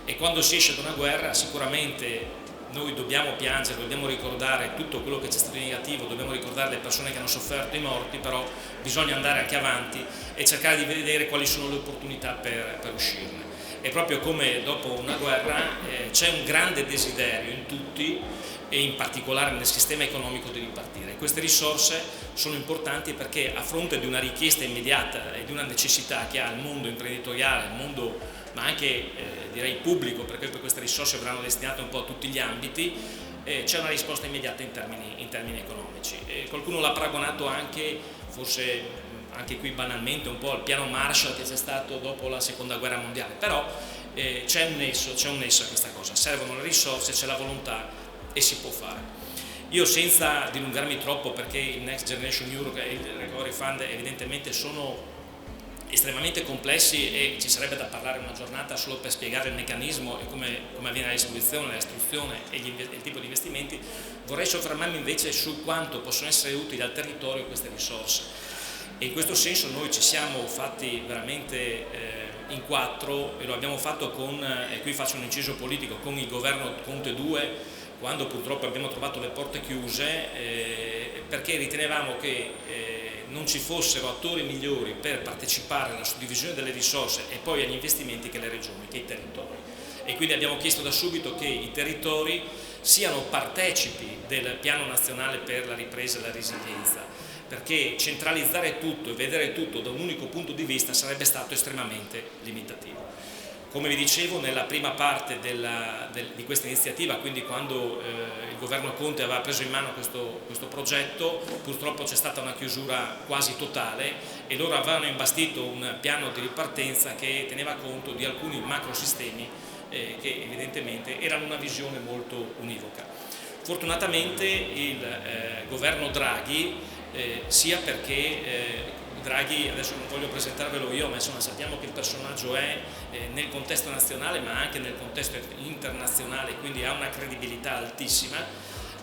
E quando si esce da una guerra sicuramente noi dobbiamo piangere, dobbiamo ricordare tutto quello che c'è stato di negativo, dobbiamo ricordare le persone che hanno sofferto, i morti, però bisogna andare anche avanti e cercare di vedere quali sono le opportunità per uscirne. E proprio come dopo una guerra c'è un grande desiderio in tutti, e in particolare nel sistema economico, di ripartire. Queste risorse sono importanti perché, a fronte di una richiesta immediata e di una necessità che ha il mondo imprenditoriale, il mondo ma anche direi pubblico, perché queste risorse verranno destinate un po' a tutti gli ambiti, c'è una risposta immediata in termini economici. Qualcuno l'ha paragonato anche, forse anche qui banalmente, un po' al piano Marshall che c'è stato dopo la seconda guerra mondiale, però c'è un nesso a questa cosa: servono le risorse, c'è la volontà e si può fare. Io, senza dilungarmi troppo, perché il Next Generation Europe e il Recovery Fund evidentemente sono estremamente complessi e ci sarebbe da parlare una giornata solo per spiegare il meccanismo e come avviene la distribuzione, la istruzione e il tipo di investimenti, vorrei soffermarmi invece su quanto possono essere utili al territorio queste risorse. E in questo senso noi ci siamo fatti veramente in quattro, e lo abbiamo fatto con, e qui faccio un inciso politico, con il governo Conte 2, quando purtroppo abbiamo trovato le porte chiuse, perché ritenevamo che non ci fossero attori migliori per partecipare alla suddivisione delle risorse e poi agli investimenti che le regioni, che i territori. E quindi abbiamo chiesto da subito che i territori siano partecipi del piano nazionale per la ripresa e la resilienza, perché centralizzare tutto e vedere tutto da un unico punto di vista sarebbe stato estremamente limitativo. Come vi dicevo, nella prima parte di questa iniziativa, quindi quando il governo Conte aveva preso in mano questo progetto, purtroppo c'è stata una chiusura quasi totale e loro avevano imbastito un piano di ripartenza che teneva conto di alcuni macrosistemi che evidentemente erano una visione molto univoca. Fortunatamente il governo Draghi, sia perché Draghi, adesso non voglio presentarvelo io, ma insomma sappiamo che il personaggio è nel contesto nazionale ma anche nel contesto internazionale, quindi ha una credibilità altissima,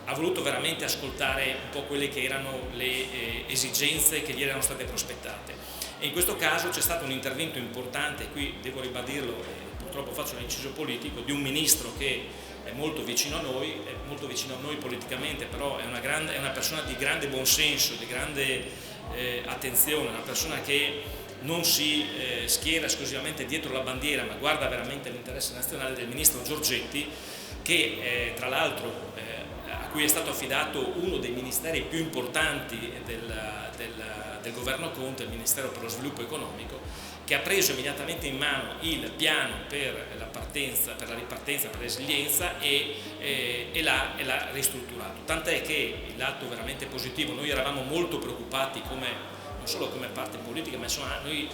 ha voluto veramente ascoltare un po' quelle che erano le esigenze che gli erano state prospettate. E in questo caso c'è stato un intervento importante, qui devo ribadirlo, purtroppo faccio l'inciso politico, di un ministro che è molto vicino a noi politicamente, però è una persona di grande buonsenso, di grande attenzione, una persona che non si schiera esclusivamente dietro la bandiera ma guarda veramente all'interesse nazionale, del ministro Giorgetti, che tra l'altro a cui è stato affidato uno dei ministeri più importanti del governo Conte, il Ministero per lo Sviluppo Economico, che ha preso immediatamente in mano il piano per la ripartenza, per la resilienza e l'ha ristrutturato. Tant'è che l'atto veramente positivo, noi eravamo molto preoccupati non solo come parte politica, ma insomma noi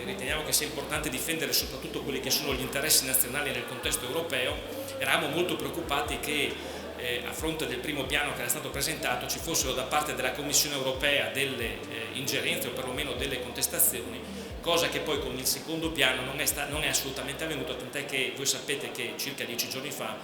riteniamo che sia importante difendere soprattutto quelli che sono gli interessi nazionali nel contesto europeo. Eravamo molto preoccupati che a fronte del primo piano che era stato presentato ci fossero da parte della Commissione europea delle ingerenze o perlomeno delle contestazioni, cosa che poi con il secondo piano non è assolutamente avvenuto, tant'è che voi sapete che circa 10 giorni fa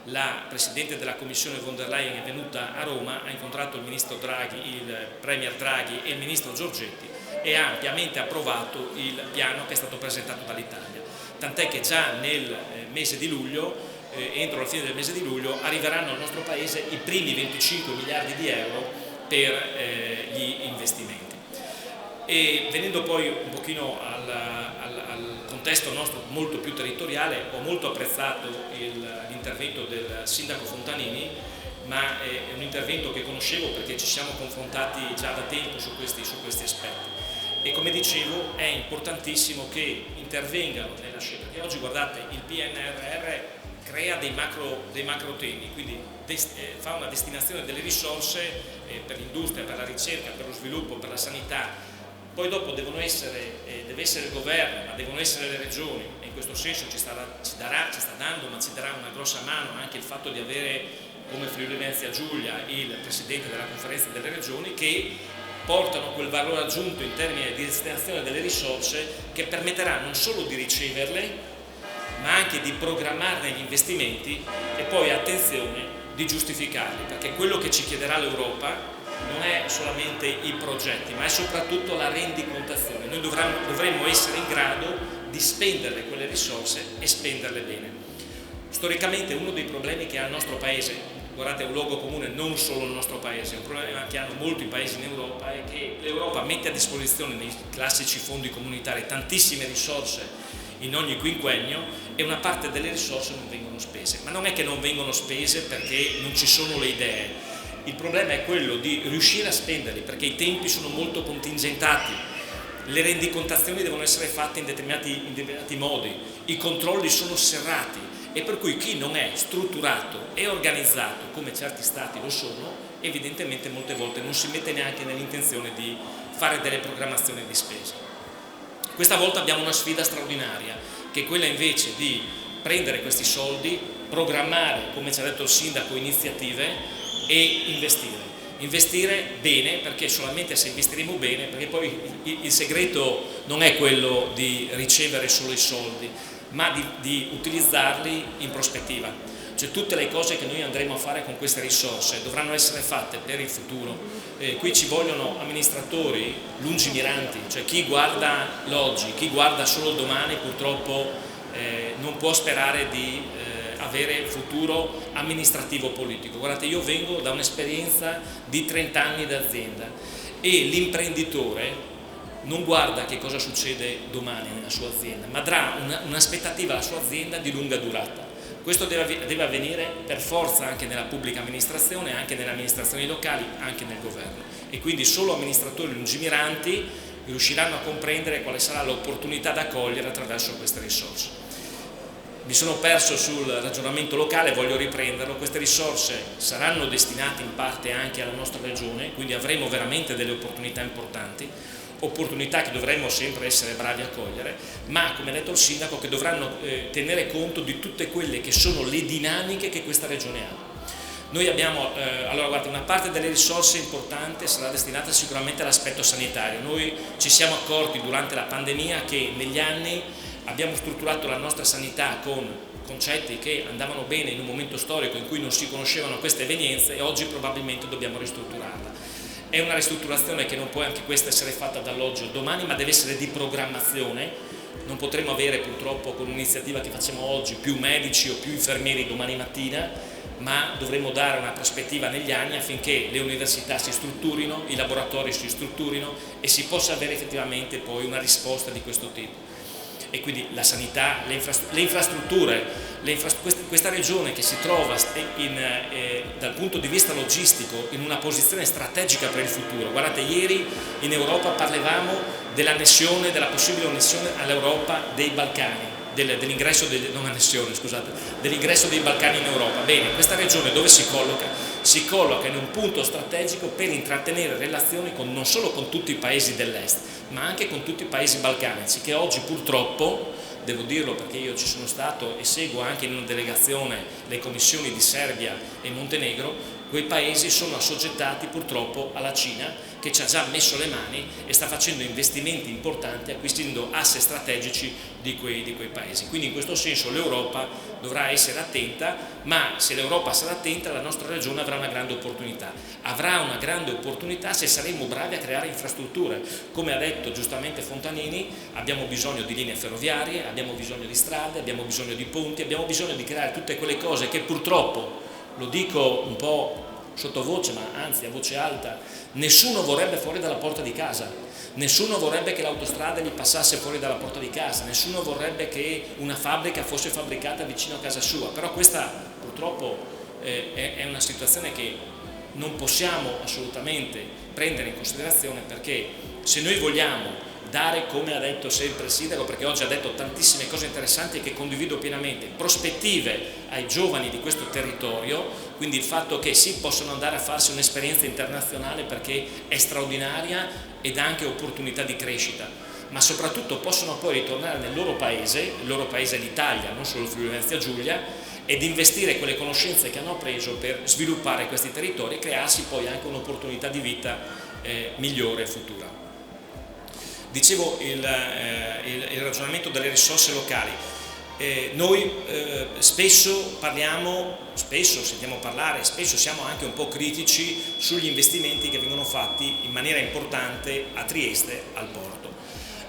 la Presidente della Commissione von der Leyen è venuta a Roma, ha incontrato il Ministro Draghi, il Premier Draghi e il Ministro Giorgetti e ha ampiamente approvato il piano che è stato presentato dall'Italia, tant'è che già nel mese di luglio, entro la fine del mese di luglio, arriveranno al nostro Paese i primi 25 miliardi di euro per gli investimenti. E venendo poi un pochino al contesto nostro molto più territoriale, ho molto apprezzato l'intervento del Sindaco Fontanini, ma è un intervento che conoscevo perché ci siamo confrontati già da tempo su questi aspetti. E come dicevo è importantissimo che intervengano nella scelta, perché oggi guardate il PNRR crea dei macro temi, quindi fa una destinazione delle risorse per l'industria, per la ricerca, per lo sviluppo, per la sanità, poi dopo deve essere il governo, ma devono essere le regioni, e in questo senso ci sta dando, ma ci darà una grossa mano anche il fatto di avere come Friuli Venezia Giulia il Presidente della Conferenza delle Regioni, che portano quel valore aggiunto in termini di destinazione delle risorse che permetterà non solo di riceverle, ma anche di programmarne gli investimenti e poi, attenzione, di giustificarli, perché quello che ci chiederà l'Europa non è solamente i progetti, ma è soprattutto la rendicontazione. Noi dovremmo essere in grado di spendere quelle risorse e spenderle bene. Storicamente uno dei problemi che ha il nostro Paese, guardate, è un luogo comune non solo il nostro Paese, è un problema che hanno molti paesi in Europa, è che l'Europa mette a disposizione nei classici fondi comunitari tantissime risorse in ogni quinquennio e una parte delle risorse non vengono spese, ma non è che non vengono spese perché non ci sono le idee, il problema è quello di riuscire a spenderli perché i tempi sono molto contingentati, le rendicontazioni devono essere fatte in determinati modi, i controlli sono serrati e per cui chi non è strutturato e organizzato come certi stati lo sono, evidentemente molte volte non si mette neanche nell'intenzione di fare delle programmazioni di spesa. Questa volta abbiamo una sfida straordinaria, che è quella invece di prendere questi soldi, programmare, come ci ha detto il Sindaco, iniziative e investire. Investire bene, perché solamente se investiremo bene, perché poi il segreto non è quello di ricevere solo i soldi, ma di utilizzarli in prospettiva. Cioè tutte le cose che noi andremo a fare con queste risorse dovranno essere fatte per il futuro. Qui ci vogliono amministratori lungimiranti, cioè chi guarda l'oggi, chi guarda solo il domani purtroppo non può sperare di avere futuro amministrativo politico. Guardate, io vengo da un'esperienza di 30 anni d'azienda e l'imprenditore non guarda che cosa succede domani nella sua azienda, ma darà un'aspettativa alla sua azienda di lunga durata. Questo deve avvenire per forza anche nella pubblica amministrazione, anche nelle amministrazioni locali, anche nel governo. E quindi solo amministratori lungimiranti riusciranno a comprendere quale sarà l'opportunità da cogliere attraverso queste risorse. Mi sono perso sul ragionamento locale, voglio riprenderlo. Queste risorse saranno destinate in parte anche alla nostra regione, quindi avremo veramente delle opportunità importanti, opportunità che dovremmo sempre essere bravi a cogliere, ma come ha detto il Sindaco che dovranno tenere conto di tutte quelle che sono le dinamiche che questa regione ha. Noi abbiamo, allora guarda, una parte delle risorse importante sarà destinata sicuramente all'aspetto sanitario. Noi ci siamo accorti durante la pandemia che negli anni abbiamo strutturato la nostra sanità con concetti che andavano bene in un momento storico in cui non si conoscevano queste evenienze e oggi probabilmente dobbiamo ristrutturarla. È una ristrutturazione che non può anche questa essere fatta dall'oggi al domani, ma deve essere di programmazione. Non potremo avere purtroppo con un'iniziativa che facciamo oggi più medici o più infermieri domani mattina, ma dovremo dare una prospettiva negli anni affinché le università si strutturino, i laboratori si strutturino e si possa avere effettivamente poi una risposta di questo tipo. e quindi la sanità, le infrastrutture, questa regione che si trova dal punto di vista logistico in una posizione strategica per il futuro. Guardate, ieri in Europa parlavamo della possibile annessione all'Europa dei Balcani, dell'ingresso dei Balcani in Europa. Bene, questa regione dove si colloca? Si colloca in un punto strategico per intrattenere relazioni non solo con tutti i paesi dell'est, ma anche con tutti i paesi balcanici, che oggi purtroppo, devo dirlo perché io ci sono stato e seguo anche in una delegazione le commissioni di Serbia e Montenegro, quei paesi sono assoggettati purtroppo alla Cina, che ci ha già messo le mani e sta facendo investimenti importanti acquistando asset strategici di quei paesi. Quindi in questo senso l'Europa dovrà essere attenta, ma se l'Europa sarà attenta la nostra regione avrà una grande opportunità. Avrà una grande opportunità se saremo bravi a creare infrastrutture. Come ha detto giustamente Fontanini, abbiamo bisogno di linee ferroviarie, abbiamo bisogno di strade, abbiamo bisogno di ponti, abbiamo bisogno di creare tutte quelle cose che purtroppo, lo dico un po' sottovoce, ma anzi a voce alta, nessuno vorrebbe fuori dalla porta di casa, nessuno vorrebbe che l'autostrada gli passasse fuori dalla porta di casa, nessuno vorrebbe che una fabbrica fosse fabbricata vicino a casa sua, però questa purtroppo è una situazione che non possiamo assolutamente prendere in considerazione, perché se noi vogliamo dare, come ha detto sempre il sindaco, perché oggi ha detto tantissime cose interessanti che condivido pienamente, prospettive ai giovani di questo territorio, quindi il fatto che sì, possono andare a farsi un'esperienza internazionale perché è straordinaria ed ha anche opportunità di crescita, ma soprattutto possono poi ritornare nel loro paese, il loro paese è l'Italia, non solo il Friuli Venezia Giulia, ed investire quelle conoscenze che hanno appreso per sviluppare questi territori e crearsi poi anche un'opportunità di vita migliore e futura. Dicevo il ragionamento delle risorse locali. Noi spesso sentiamo parlare, spesso siamo anche un po' critici sugli investimenti che vengono fatti in maniera importante a Trieste, al porto.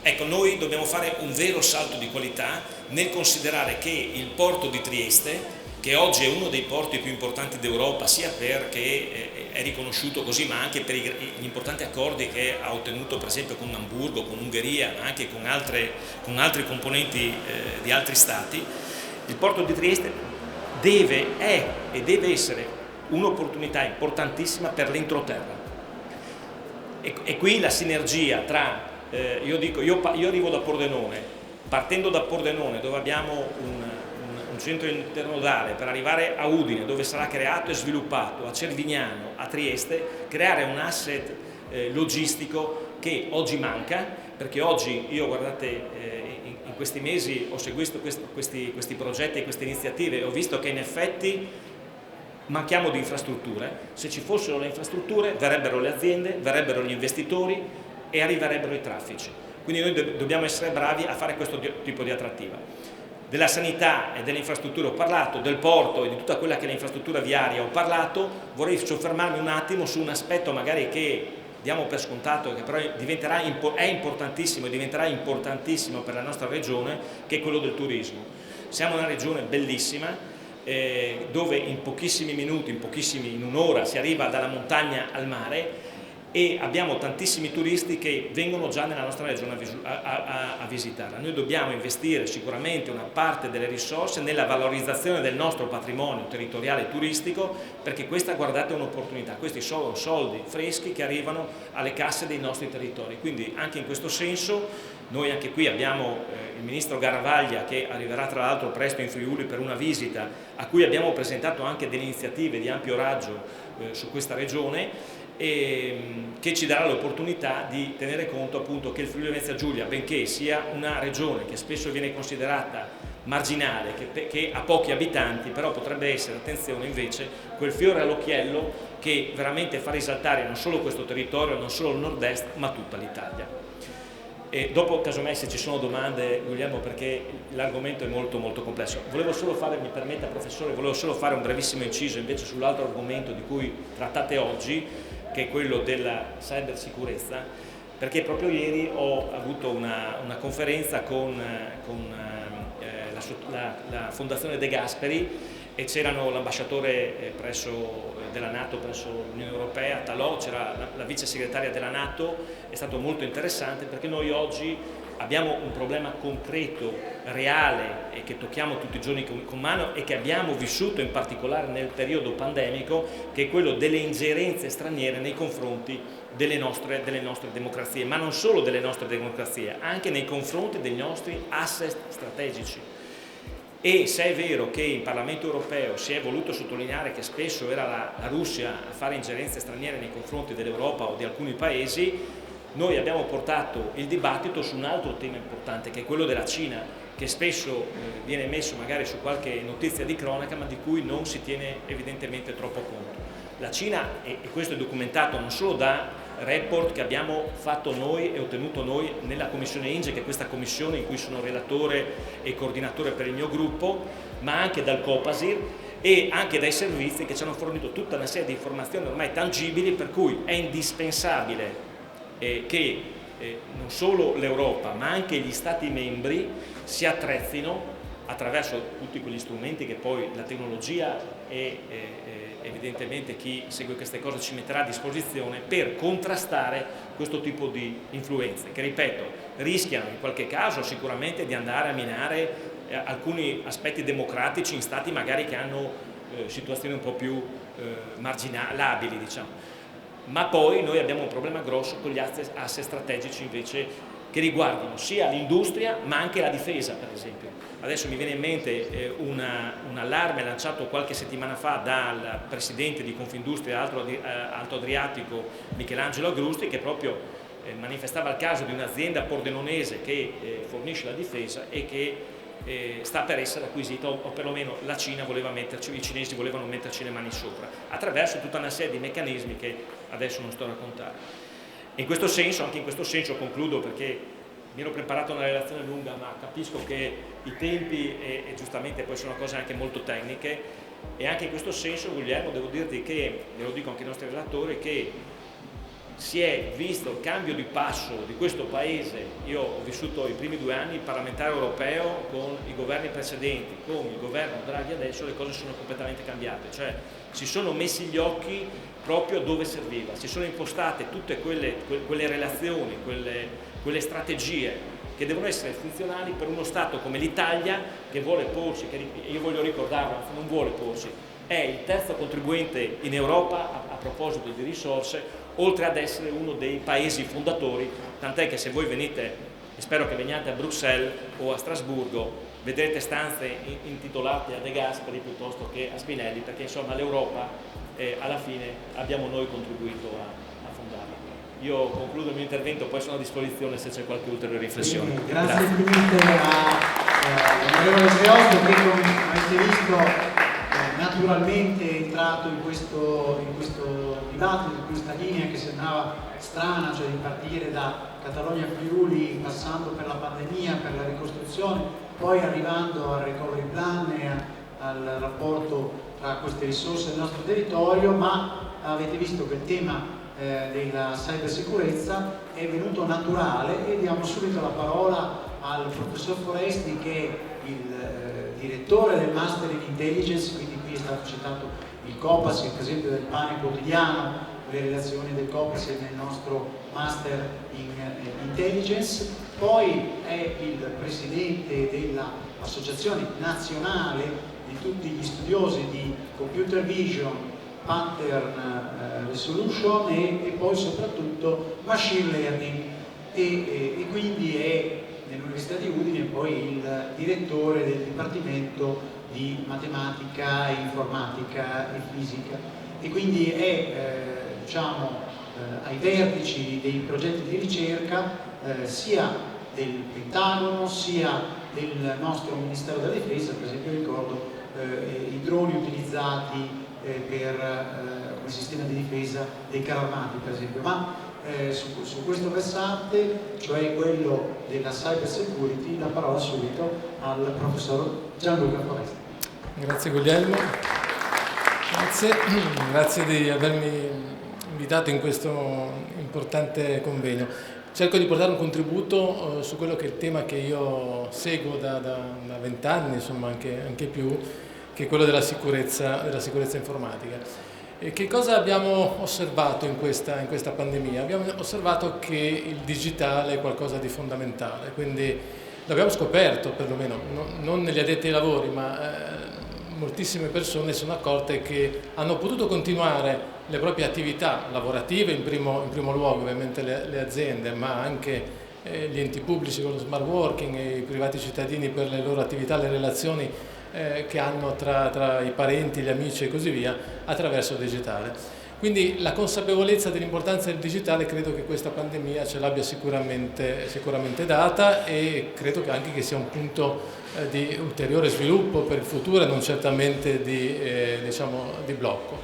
Ecco, noi dobbiamo fare un vero salto di qualità nel considerare che il porto di Trieste, che oggi è uno dei porti più importanti d'Europa, sia perché è riconosciuto così, ma anche per gli importanti accordi che ha ottenuto per esempio con Amburgo, con Ungheria, ma anche con altri componenti di altri stati, il porto di Trieste è e deve essere un'opportunità importantissima per l'entroterra. E qui la sinergia tra, io arrivo da Pordenone, partendo da Pordenone dove abbiamo un centro internodale, per arrivare a Udine dove sarà creato e sviluppato, a Cervignano, a Trieste, creare un asset logistico che oggi manca, perché oggi io, guardate, in questi mesi ho seguito questi progetti e queste iniziative e ho visto che in effetti manchiamo di infrastrutture. Se ci fossero le infrastrutture verrebbero le aziende, verrebbero gli investitori e arriverebbero i traffici. Quindi noi dobbiamo essere bravi a fare questo tipo di attrattiva. Della sanità e delle infrastrutture ho parlato, del porto e di tutta quella che è l'infrastruttura viaria ho parlato. Vorrei soffermarmi un attimo su un aspetto magari che diamo per scontato, che però è importantissimo e diventerà importantissimo per la nostra regione, che è quello del turismo. Siamo una regione bellissima, dove in pochissimi minuti, in un'ora si arriva dalla montagna al mare, e abbiamo tantissimi turisti che vengono già nella nostra regione a visitarla. Noi dobbiamo investire sicuramente una parte delle risorse nella valorizzazione del nostro patrimonio territoriale e turistico, perché questa, guardate, è un'opportunità. Questi sono soldi freschi che arrivano alle casse dei nostri territori. Quindi anche in questo senso noi anche qui abbiamo il ministro Garavaglia, che arriverà tra l'altro presto in Friuli per una visita, a cui abbiamo presentato anche delle iniziative di ampio raggio su questa regione, che ci darà l'opportunità di tenere conto appunto che il Friuli Venezia Giulia, benché sia una regione che spesso viene considerata marginale, che ha pochi abitanti, però potrebbe essere, attenzione, invece quel fiore all'occhiello che veramente fa risaltare non solo questo territorio, non solo il nord-est, ma tutta l'Italia. E dopo, casomai, se ci sono domande, Guglielmo, perché l'argomento è molto molto complesso. Volevo solo fare, mi permetta professore, un brevissimo inciso invece sull'altro argomento di cui trattate oggi, che è quello della cybersicurezza, perché proprio ieri ho avuto una conferenza con la Fondazione De Gasperi, e c'erano l'ambasciatore della NATO presso l'Unione Europea, Talò, c'era la vice segretaria della NATO. È stato molto interessante perché noi oggi abbiamo un problema concreto, reale e che tocchiamo tutti i giorni con mano e che abbiamo vissuto in particolare nel periodo pandemico, che è quello delle ingerenze straniere nei confronti delle nostre democrazie, ma non solo delle nostre democrazie, anche nei confronti dei nostri asset strategici. E se è vero che in Parlamento europeo si è voluto sottolineare che spesso era la Russia a fare ingerenze straniere nei confronti dell'Europa o di alcuni paesi, noi abbiamo portato il dibattito su un altro tema importante, che è quello della Cina, che spesso viene messo magari su qualche notizia di cronaca, ma di cui non si tiene evidentemente troppo conto. La Cina, e questo è documentato non solo da report che abbiamo fatto noi e ottenuto noi nella commissione INGE, che è questa commissione in cui sono relatore e coordinatore per il mio gruppo, ma anche dal Copasir e anche dai servizi che ci hanno fornito tutta una serie di informazioni ormai tangibili, per cui è indispensabile che non solo l'Europa ma anche gli Stati membri si attrezzino attraverso tutti quegli strumenti che poi la tecnologia e evidentemente chi segue queste cose ci metterà a disposizione per contrastare questo tipo di influenze che, ripeto, rischiano in qualche caso sicuramente di andare a minare alcuni aspetti democratici in stati magari che hanno situazioni un po' più marginalabili, diciamo. Ma poi noi abbiamo un problema grosso con gli asset strategici invece che riguardano sia l'industria ma anche la difesa, per esempio. Adesso mi viene in mente un allarme lanciato qualche settimana fa dal presidente di Confindustria Alto Adriatico Michelangelo Agrusti, che proprio manifestava il caso di un'azienda pordenonese che fornisce la difesa e che sta per essere acquisita, o perlomeno la Cina voleva metterci, i cinesi volevano metterci le mani sopra, attraverso tutta una serie di meccanismi che adesso non sto a raccontare. In questo senso, anche in questo senso concludo, perché mi ero preparato una relazione lunga, ma capisco che i tempi e giustamente poi sono cose anche molto tecniche, e anche in questo senso, Guglielmo, devo dirti che, e lo dico anche ai nostri relatori, che si è visto il cambio di passo di questo paese. Io ho vissuto i primi 2 anni parlamentare europeo con i governi precedenti, con il governo Draghi adesso le cose sono completamente cambiate, cioè si sono messi gli occhi proprio dove serviva, si sono impostate tutte quelle relazioni, quelle strategie che devono essere funzionali per uno Stato come l'Italia, che vuole porsi, che io voglio ricordarlo, non vuole porsi, è il terzo contribuente in Europa a proposito di risorse, oltre ad essere uno dei paesi fondatori, tant'è che se voi venite, e spero che veniate a Bruxelles o a Strasburgo, vedrete stanze intitolate a De Gasperi piuttosto che a Spinelli, perché insomma l'Europa alla fine abbiamo noi contribuito a fondarla. Io concludo il mio intervento, poi sono a disposizione se c'è qualche ulteriore riflessione. Grazie infinite all'onorevole Dreosto che, come avete visto, naturalmente è entrato in questo dibattito, in questa linea che sembrava strana, cioè di partire da Catalogna Friuli passando per la pandemia, per la ricostruzione, poi arrivando al recovery plan e al rapporto tra queste risorse del nostro territorio, ma avete visto che il tema della cybersicurezza è venuto naturale e diamo subito la parola al professor Foresti, che è il direttore del Master in Intelligence, quindi qui è stato citato il Copasir, per esempio del Pane Quotidiano, le relazioni del Copasir nel nostro Master in Intelligence, poi è il presidente dell'Associazione Nazionale di tutti gli studiosi di Computer Vision, Pattern Resolution e poi soprattutto Machine Learning e quindi è nell'Università di Udine poi il direttore del Dipartimento di Matematica, Informatica e Fisica e quindi è ai vertici dei progetti di ricerca sia del Pentagono sia del nostro Ministero della Difesa. Per esempio ricordo i droni utilizzati per il sistema di difesa dei carri armati, per esempio, ma su questo versante, cioè quello della cyber security, la parola subito al professor Gianluca Foresti. Grazie Guglielmo, grazie di avermi invitato in questo importante convegno. Cerco di portare un contributo su quello che è il tema che io seguo da 20 anni, insomma anche più, che è quello della sicurezza informatica. E che cosa abbiamo osservato in questa pandemia? Abbiamo osservato che il digitale è qualcosa di fondamentale, quindi l'abbiamo scoperto perlomeno, non negli addetti ai lavori, ma moltissime persone sono accorte che hanno potuto continuare le proprie attività lavorative, in primo luogo ovviamente le aziende, ma anche gli enti pubblici con lo smart working e i privati cittadini per le loro attività, le relazioni che hanno tra i parenti, gli amici e così via, attraverso il digitale. Quindi la consapevolezza dell'importanza del digitale credo che questa pandemia ce l'abbia sicuramente data, e credo che anche che sia un punto di ulteriore sviluppo per il futuro e non certamente di blocco.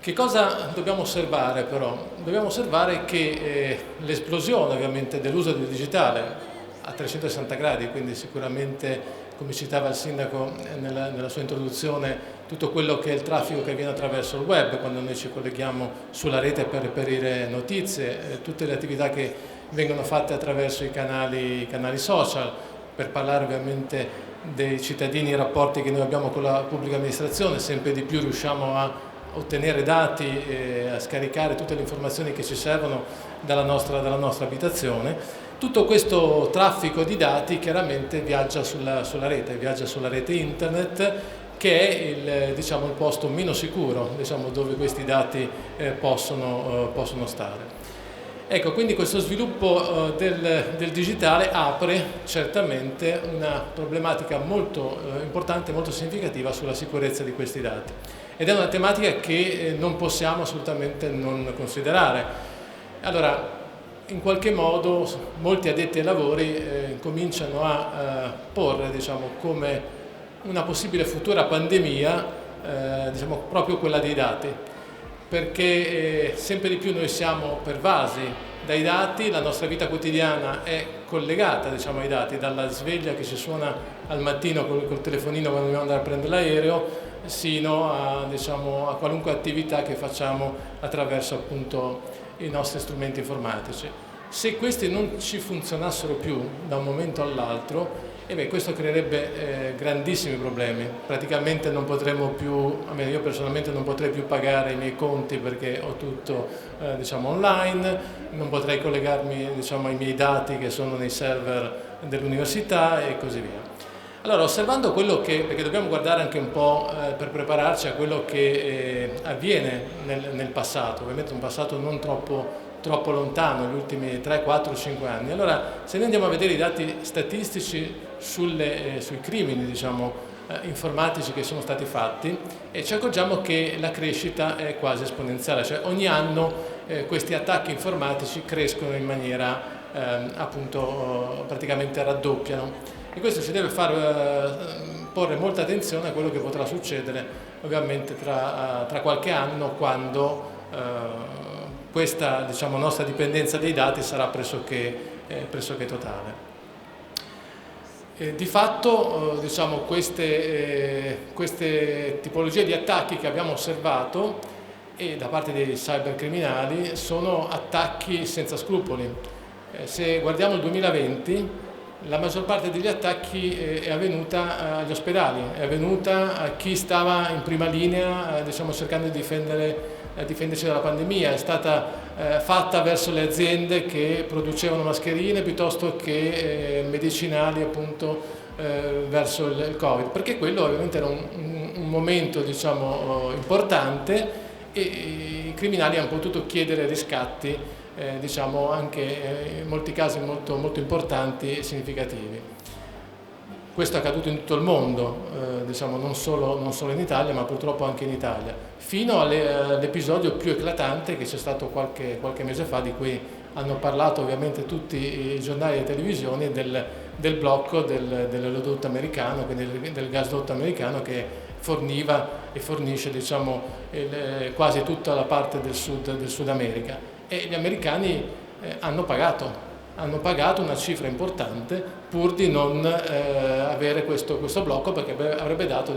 Che cosa dobbiamo osservare però? Dobbiamo osservare che l'esplosione ovviamente dell'uso del digitale a 360 gradi, quindi sicuramente, come citava il sindaco nella sua introduzione, tutto quello che è il traffico che avviene attraverso il web, quando noi ci colleghiamo sulla rete per reperire notizie, tutte le attività che vengono fatte attraverso i canali social, per parlare ovviamente dei cittadini e i rapporti che noi abbiamo con la pubblica amministrazione. Sempre di più riusciamo a ottenere dati e a scaricare tutte le informazioni che ci servono dalla nostra abitazione. Tutto questo traffico di dati chiaramente viaggia sulla rete internet, che è il posto meno sicuro dove questi dati possono stare. Ecco, quindi questo sviluppo del digitale apre certamente una problematica molto importante, molto significativa sulla sicurezza di questi dati, ed è una tematica che non possiamo assolutamente non considerare. Allora, in qualche modo molti addetti ai lavori cominciano a porre come una possibile futura pandemia proprio quella dei dati, perché sempre di più noi siamo pervasi dai dati, la nostra vita quotidiana è collegata ai dati, dalla sveglia che ci suona al mattino col telefonino quando dobbiamo andare a prendere l'aereo, sino a qualunque attività che facciamo attraverso appunto i nostri strumenti informatici. Se questi non ci funzionassero più da un momento all'altro, questo creerebbe grandissimi problemi. Praticamente non potremmo più, almeno io personalmente non potrei più pagare i miei conti perché ho tutto online, non potrei collegarmi ai miei dati che sono nei server dell'università e così via. Allora, osservando perché dobbiamo guardare anche un po' per prepararci a quello che avviene nel passato, ovviamente un passato non troppo lontano, gli ultimi 3, 4, 5 anni. Allora, se noi andiamo a vedere i dati statistici sui crimini informatici che sono stati fatti, ci accorgiamo che la crescita è quasi esponenziale, cioè ogni anno questi attacchi informatici crescono in maniera praticamente raddoppiano. E questo ci deve far porre molta attenzione a quello che potrà succedere ovviamente tra qualche anno, quando questa nostra dipendenza dai dati sarà pressoché totale. Di fatto queste tipologie di attacchi che abbiamo osservato da parte dei cybercriminali sono attacchi senza scrupoli. Se guardiamo il 2020, la maggior parte degli attacchi è avvenuta agli ospedali, è avvenuta a chi stava in prima linea cercando di difenderci dalla pandemia, è stata fatta verso le aziende che producevano mascherine piuttosto che medicinali appunto verso il Covid, perché quello ovviamente era un momento importante e i criminali hanno potuto chiedere riscatti anche in molti casi molto, molto importanti e significativi. Questo è accaduto in tutto il mondo, non solo in Italia, ma purtroppo anche in Italia, fino all'episodio più eclatante che c'è stato qualche mese fa, di cui hanno parlato ovviamente tutti i giornali e le televisioni, del blocco dell'oleodotto americano, quindi del gasdotto americano che forniva e fornisce quasi tutta la parte del Sud America. E gli americani hanno pagato una cifra importante pur di non avere questo blocco, perché avrebbe dato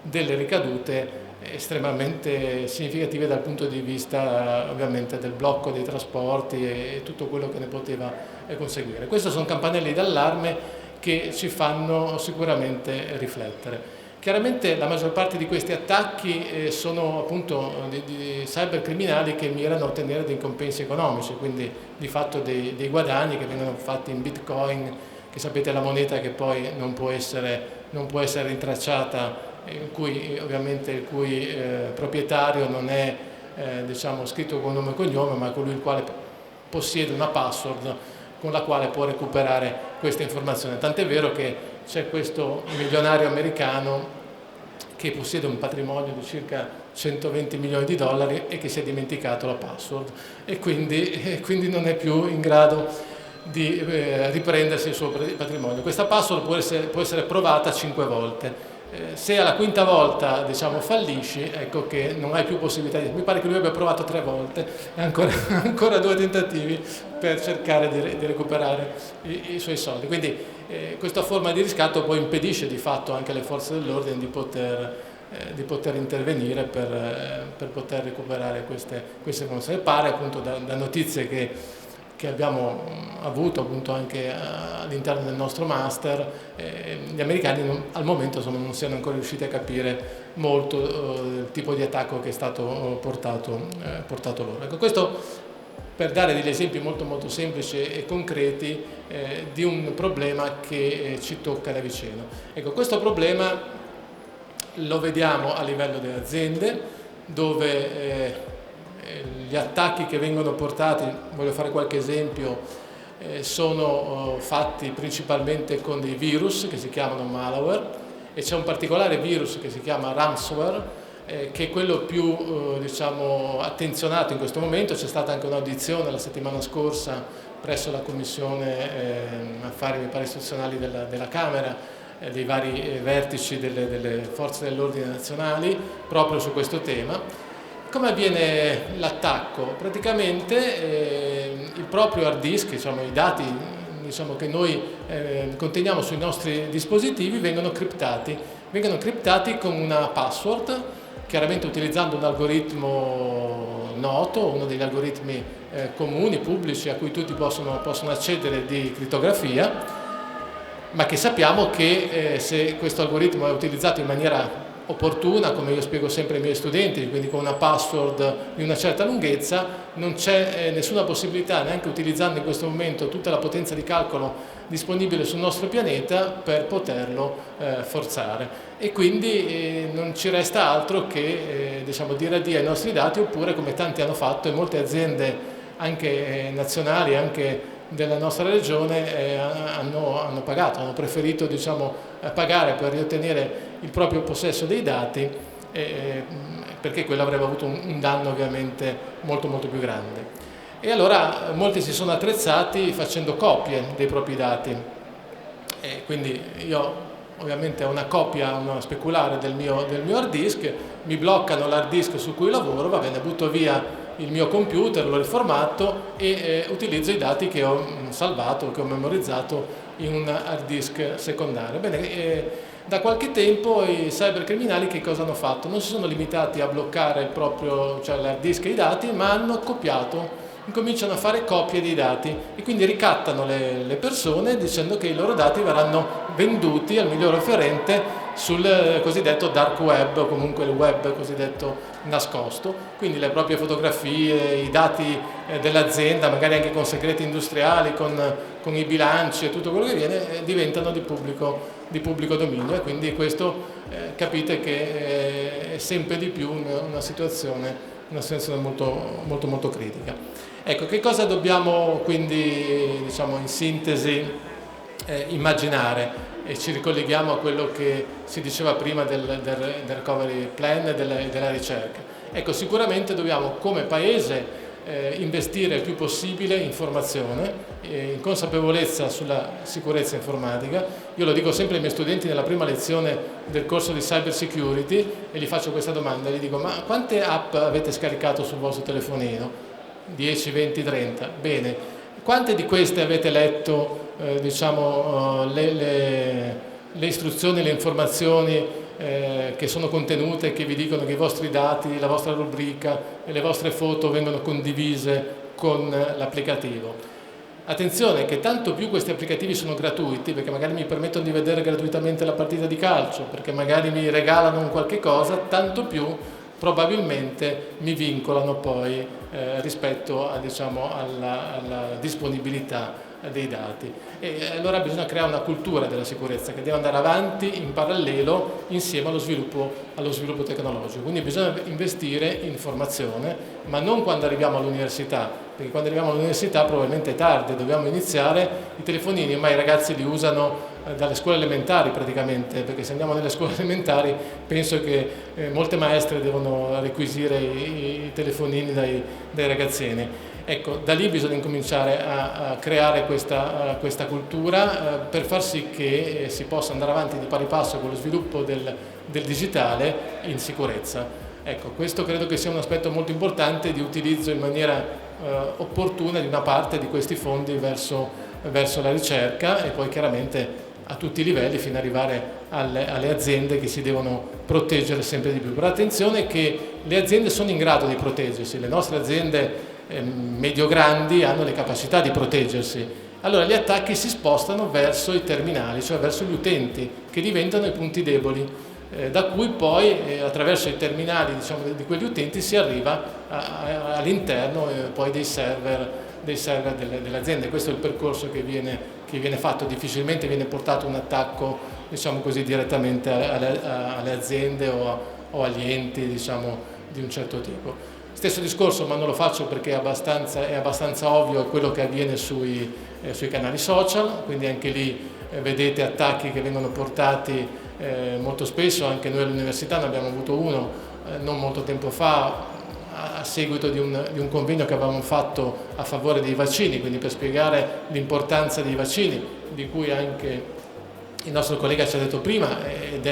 delle ricadute estremamente significative dal punto di vista ovviamente del blocco dei trasporti e tutto quello che ne poteva conseguire. Queste sono campanelli d'allarme che ci fanno sicuramente riflettere. Chiaramente la maggior parte di questi attacchi sono appunto di cybercriminali che mirano a ottenere dei compensi economici, quindi di fatto dei guadagni che vengono fatti in Bitcoin, che sapete è la moneta che poi non può essere rintracciata, ovviamente il cui proprietario non è diciamo scritto con nome e cognome, ma colui il quale possiede una password con la quale può recuperare questa informazione. Tant'è vero che c'è questo milionario americano che possiede un patrimonio di circa 120 milioni di dollari e che si è dimenticato la password e quindi non è più in grado di riprendersi il suo patrimonio. Questa password può essere provata 5 volte. Se alla quinta volta diciamo fallisci, ecco che non hai più possibilità di... Mi pare che lui abbia provato 3 volte e ancora 2 tentativi per cercare di recuperare i suoi soldi. Quindi questa forma di riscatto poi impedisce di fatto anche alle forze dell'ordine di poter intervenire per poter recuperare queste informazioni. Pare appunto da notizie che abbiamo avuto appunto anche all'interno del nostro master, gli americani al momento non siano ancora riusciti a capire molto il tipo di attacco che è stato portato loro. Ecco, questo per dare degli esempi molto molto semplici e concreti di un problema che ci tocca da vicino. Ecco, questo problema lo vediamo a livello delle aziende, dove gli attacchi che vengono portati, voglio fare qualche esempio, sono fatti principalmente con dei virus che si chiamano malware, e c'è un particolare virus che si chiama ransomware, che è quello più diciamo, attenzionato in questo momento. C'è stata anche un'audizione la settimana scorsa presso la Commissione Affari mi pare istituzionali della Camera, dei vari vertici delle forze dell'ordine nazionali proprio su questo tema. Come avviene l'attacco? Praticamente il proprio hard disk, diciamo, i dati che noi conteniamo sui nostri dispositivi vengono criptati con una password, chiaramente utilizzando un algoritmo noto, uno degli algoritmi comuni, pubblici, a cui tutti possono accedere di crittografia, ma che sappiamo che se questo algoritmo è utilizzato in maniera opportuna, come io spiego sempre ai miei studenti, quindi con una password di una certa lunghezza, non c'è nessuna possibilità, neanche utilizzando in questo momento tutta la potenza di calcolo disponibile sul nostro pianeta, per poterlo forzare. E quindi non ci resta altro che diciamo, dire addio ai nostri dati, oppure, come tanti hanno fatto e molte aziende anche nazionali, anche della nostra regione hanno preferito diciamo, pagare per riottenere il proprio possesso dei dati, perché quello avrebbe avuto un danno ovviamente molto molto più grande. E allora molti si sono attrezzati facendo copie dei propri dati, quindi io ovviamente ho una copia, una speculare del mio hard disk, mi bloccano l'hard disk su cui lavoro, va bene, butto via il mio computer, lo riformatto e utilizzo i dati che ho salvato, che ho memorizzato in un hard disk secondario. Bene, da qualche tempo i cybercriminali che cosa hanno fatto? Non si sono limitati a bloccare l'hard disk e i dati, ma hanno copiato, incominciano a fare copie dei dati e quindi ricattano le persone dicendo che i loro dati verranno venduti al miglior offerente sul cosiddetto dark web, o comunque il web cosiddetto nascosto. Quindi le proprie fotografie, i dati dell'azienda, magari anche con segreti industriali, con i bilanci e tutto quello che viene, diventano di pubblico dominio, e quindi questo capite che è sempre di più una situazione molto, molto, molto critica. Ecco, che cosa dobbiamo quindi, diciamo, in sintesi immaginare? E ci ricolleghiamo a quello che si diceva prima del recovery plan e della ricerca. Ecco, sicuramente dobbiamo come Paese investire il più possibile in formazione, in consapevolezza sulla sicurezza informatica. Io lo dico sempre ai miei studenti nella prima lezione del corso di cyber security e gli faccio questa domanda, gli dico: ma quante app avete scaricato sul vostro telefonino? 10, 20, 30? Bene, quante di queste avete letto diciamo, le istruzioni, le informazioni che sono contenute, che vi dicono che i vostri dati, la vostra rubrica e le vostre foto vengono condivise con l'applicativo? Attenzione che tanto più questi applicativi sono gratuiti, perché magari mi permettono di vedere gratuitamente la partita di calcio, perché magari mi regalano un qualche cosa, tanto più probabilmente mi vincolano poi rispetto a, diciamo, alla disponibilità dei dati. E allora bisogna creare una cultura della sicurezza che deve andare avanti in parallelo insieme allo sviluppo tecnologico. Quindi bisogna investire in formazione, ma non quando arriviamo all'università, perché quando arriviamo all'università probabilmente è tardi, dobbiamo iniziare. I telefonini ormai i ragazzi li usano dalle scuole elementari praticamente, perché se andiamo nelle scuole elementari penso che molte maestre devono requisire i telefonini dai ragazzini. Ecco, da lì bisogna incominciare a creare questa cultura per far sì che si possa andare avanti di pari passo con lo sviluppo del digitale in sicurezza. Ecco, questo credo che sia un aspetto molto importante di utilizzo in maniera opportuna di una parte di questi fondi verso la ricerca e poi chiaramente a tutti i livelli fino ad arrivare alle aziende che si devono proteggere sempre di più. Però attenzione che le aziende sono in grado di proteggersi, le nostre aziende medio-grandi hanno le capacità di proteggersi. Allora gli attacchi si spostano verso i terminali, cioè verso gli utenti, che diventano i punti deboli, da cui poi attraverso i terminali, diciamo, di quegli utenti si arriva all'interno poi dei server delle aziende. Questo è il percorso che viene fatto, difficilmente viene portato un attacco, diciamo così, direttamente alle aziende o agli enti, diciamo, di un certo tipo. Stesso discorso, ma non lo faccio perché è abbastanza ovvio, quello che avviene sui canali social, quindi anche lì vedete attacchi che vengono portati molto spesso, anche noi all'università ne abbiamo avuto uno non molto tempo fa a seguito di un convegno che avevamo fatto a favore dei vaccini, quindi per spiegare l'importanza dei vaccini, di cui anche il nostro collega ci ha detto prima, ed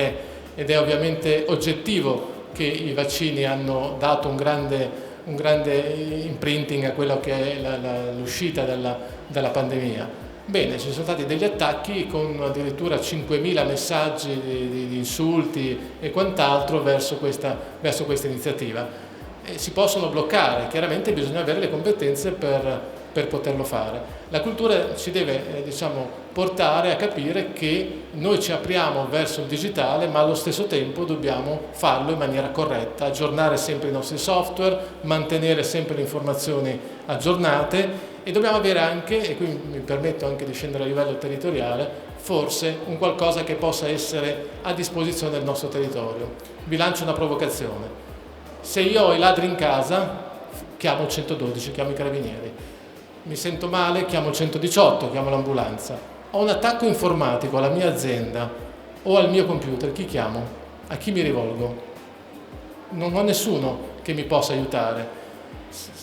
è ovviamente oggettivo che i vaccini hanno dato un grande imprinting a quello che è l'uscita dalla pandemia. Bene, ci sono stati degli attacchi con addirittura 5.000 messaggi di insulti e quant'altro verso questa iniziativa. Si possono bloccare, chiaramente bisogna avere le competenze per poterlo fare. La cultura ci deve portare a capire che noi ci apriamo verso il digitale, ma allo stesso tempo dobbiamo farlo in maniera corretta, aggiornare sempre i nostri software, mantenere sempre le informazioni aggiornate e dobbiamo avere anche, e qui mi permetto anche di scendere a livello territoriale, forse un qualcosa che possa essere a disposizione del nostro territorio. Vi lancio una provocazione. Se io ho i ladri in casa, chiamo il 112, chiamo i carabinieri. Mi sento male, chiamo il 118, chiamo l'ambulanza. Ho un attacco informatico alla mia azienda o al mio computer, chi chiamo? A chi mi rivolgo? Non ho nessuno che mi possa aiutare.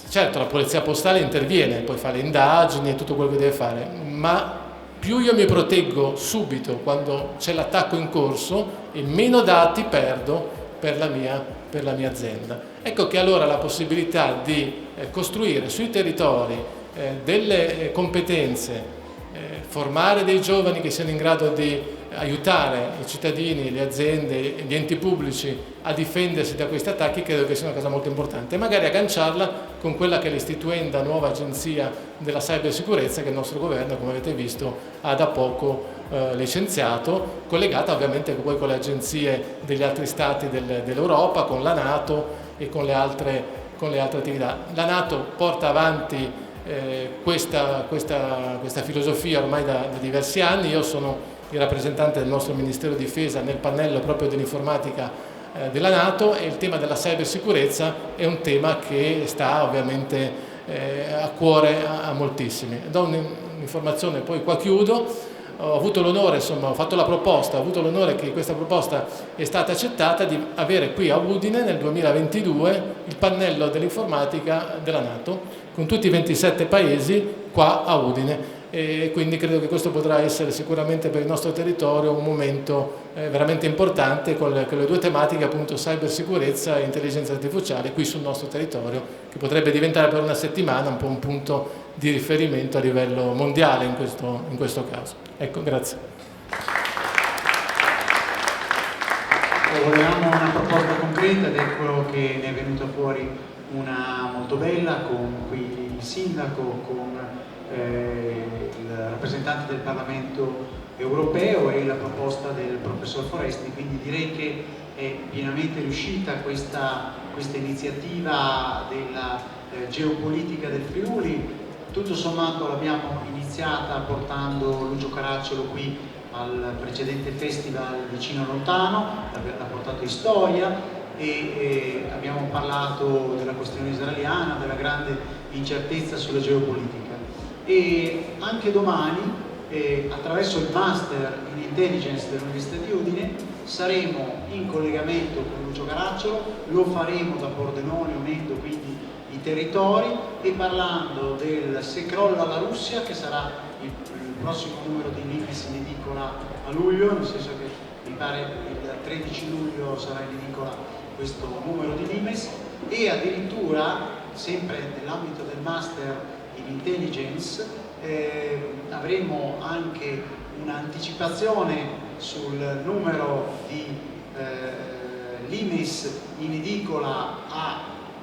Certo, la polizia postale interviene, poi fa le indagini e tutto quello che deve fare, ma più io mi proteggo subito quando c'è l'attacco in corso e meno dati perdo per la mia azienda. Ecco che allora la possibilità di costruire sui territori delle competenze, formare dei giovani che siano in grado di aiutare i cittadini, le aziende, gli enti pubblici a difendersi da questi attacchi, credo che sia una cosa molto importante, e magari agganciarla con quella che è l'istituenda nuova agenzia della cybersicurezza che il nostro governo, come avete visto, ha da poco licenziato, collegata ovviamente poi con le agenzie degli altri stati dell'Europa, con la NATO e con le altre attività. La NATO porta avanti questa filosofia ormai da diversi anni. Io sono il rappresentante del nostro Ministero di Difesa nel pannello proprio dell'informatica della NATO, e il tema della cybersicurezza è un tema che sta ovviamente a cuore a moltissimi. Do un'informazione, poi qua chiudo. Ho avuto l'onore, ho fatto la proposta, ho avuto l'onore che questa proposta è stata accettata, di avere qui a Udine nel 2022 il pannello dell'informatica della NATO con tutti i 27 paesi qua a Udine, e quindi credo che questo potrà essere sicuramente per il nostro territorio un momento veramente importante con le due tematiche, appunto cybersicurezza e intelligenza artificiale, qui sul nostro territorio, che potrebbe diventare per una settimana un po' un punto di riferimento a livello mondiale in questo caso. Ecco, grazie. Volevamo una proposta concreta ed è quello che ne è venuta fuori una molto bella, con qui il sindaco, con il rappresentante del Parlamento europeo e la proposta del professor Foresti, quindi direi che è pienamente riuscita questa iniziativa della geopolitica del Friuli. Tutto sommato l'abbiamo iniziata portando Lucio Caracciolo qui al precedente festival Vicino Lontano, l'ha portato in storia e abbiamo parlato della questione israeliana, della grande incertezza sulla geopolitica. E anche domani, attraverso il Master in Intelligence dell'Università di Udine, saremo in collegamento con Lucio Caracciolo, lo faremo da Pordenone unendo quindi i territori e parlando del Se crolla la Russia, che sarà il prossimo numero di Limes in edicola a luglio, nel senso che mi pare il 13 luglio sarà in edicola questo numero di Limes, e addirittura, sempre nell'ambito del Master in Intelligence, avremo anche un'anticipazione sul numero di Limes in edicola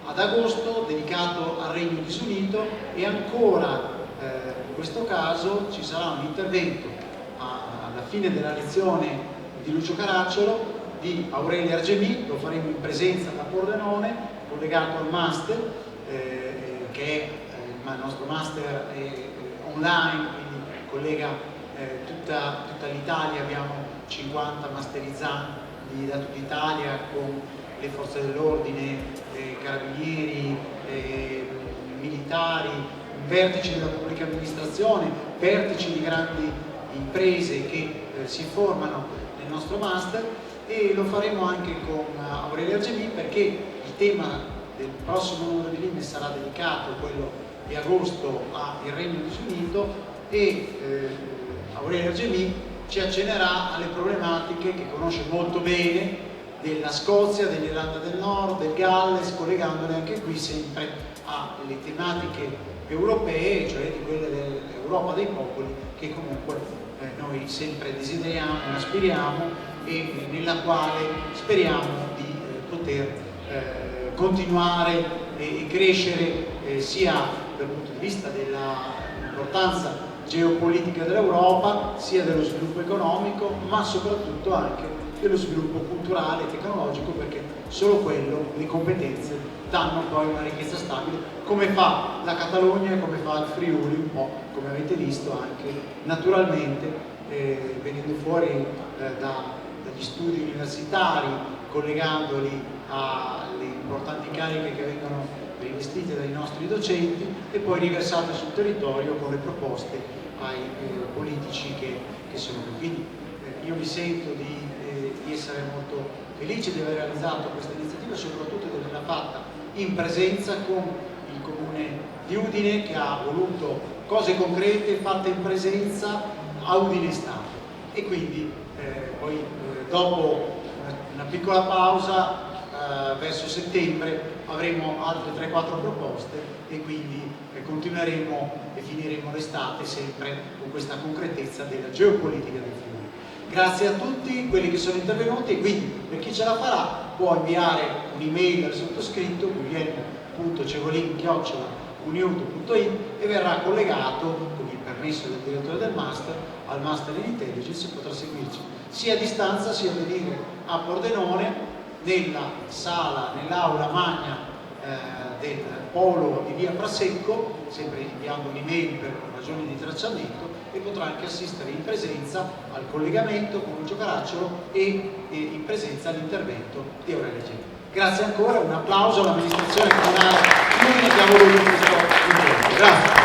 ad agosto dedicato al Regno Disunito, e ancora in questo caso ci sarà un intervento alla fine della lezione di Lucio Caracciolo di Aurelia Argemì, lo faremo in presenza da Pordenone, collegato al Master, che è il nostro Master online, quindi collega tutta l'Italia. Abbiamo 50 masterizzanti da tutta Italia con le forze dell'ordine, carabinieri, militari, vertici della pubblica amministrazione, vertici di grandi imprese che si formano nel nostro Master, e lo faremo anche con Aurelia Argemì, perché il tema del prossimo numero di Limes sarà dedicato, quello di agosto, al Regno Disunito, e Aurelia Argemì ci accennerà alle problematiche che conosce molto bene della Scozia, dell'Irlanda del Nord, del Galles, collegandole anche qui sempre alle tematiche europee, cioè di quelle dell'Europa dei popoli, che comunque noi sempre desideriamo, aspiriamo, e nella quale speriamo di poter continuare e crescere sia dal punto di vista dell'importanza geopolitica dell'Europa, sia dello sviluppo economico, ma soprattutto anche dello sviluppo culturale e tecnologico, perché solo quello, le competenze, danno poi una ricchezza stabile, come fa la Catalogna e come fa il Friuli, un po' come avete visto anche naturalmente venendo fuori dagli studi universitari, collegandoli alle importanti cariche che vengono rivestite dai nostri docenti e poi riversate sul territorio con le proposte ai politici che sono qui. Quindi io mi sento di essere molto felice di aver realizzato questa iniziativa, soprattutto di averla fatta in presenza con il Comune di Udine, che ha voluto cose concrete fatte in presenza a Udine Stato. E quindi poi dopo una piccola pausa verso settembre avremo altre 3-4 proposte, e quindi continueremo e finiremo l'estate sempre con questa concretezza della geopolitica del Friuli. Grazie a tutti quelli che sono intervenuti, e quindi per chi ce la farà può inviare un'email al sottoscritto guglielmo.cevolin@uniuto.it e verrà collegato con il permesso del direttore del Master al Master in Intelligence, e potrà seguirci sia a distanza sia a venire a Pordenone nella sala, nell'aula magna del Polo di via Prasecco, sempre inviando un'email per ragioni di tracciamento, e potrà anche assistere in presenza al collegamento con Lucio Caracciolo e in presenza all'intervento di Aurelia Argemì. Grazie ancora, un applauso all'amministrazione comunale che ha voluto questo incontro. Grazie.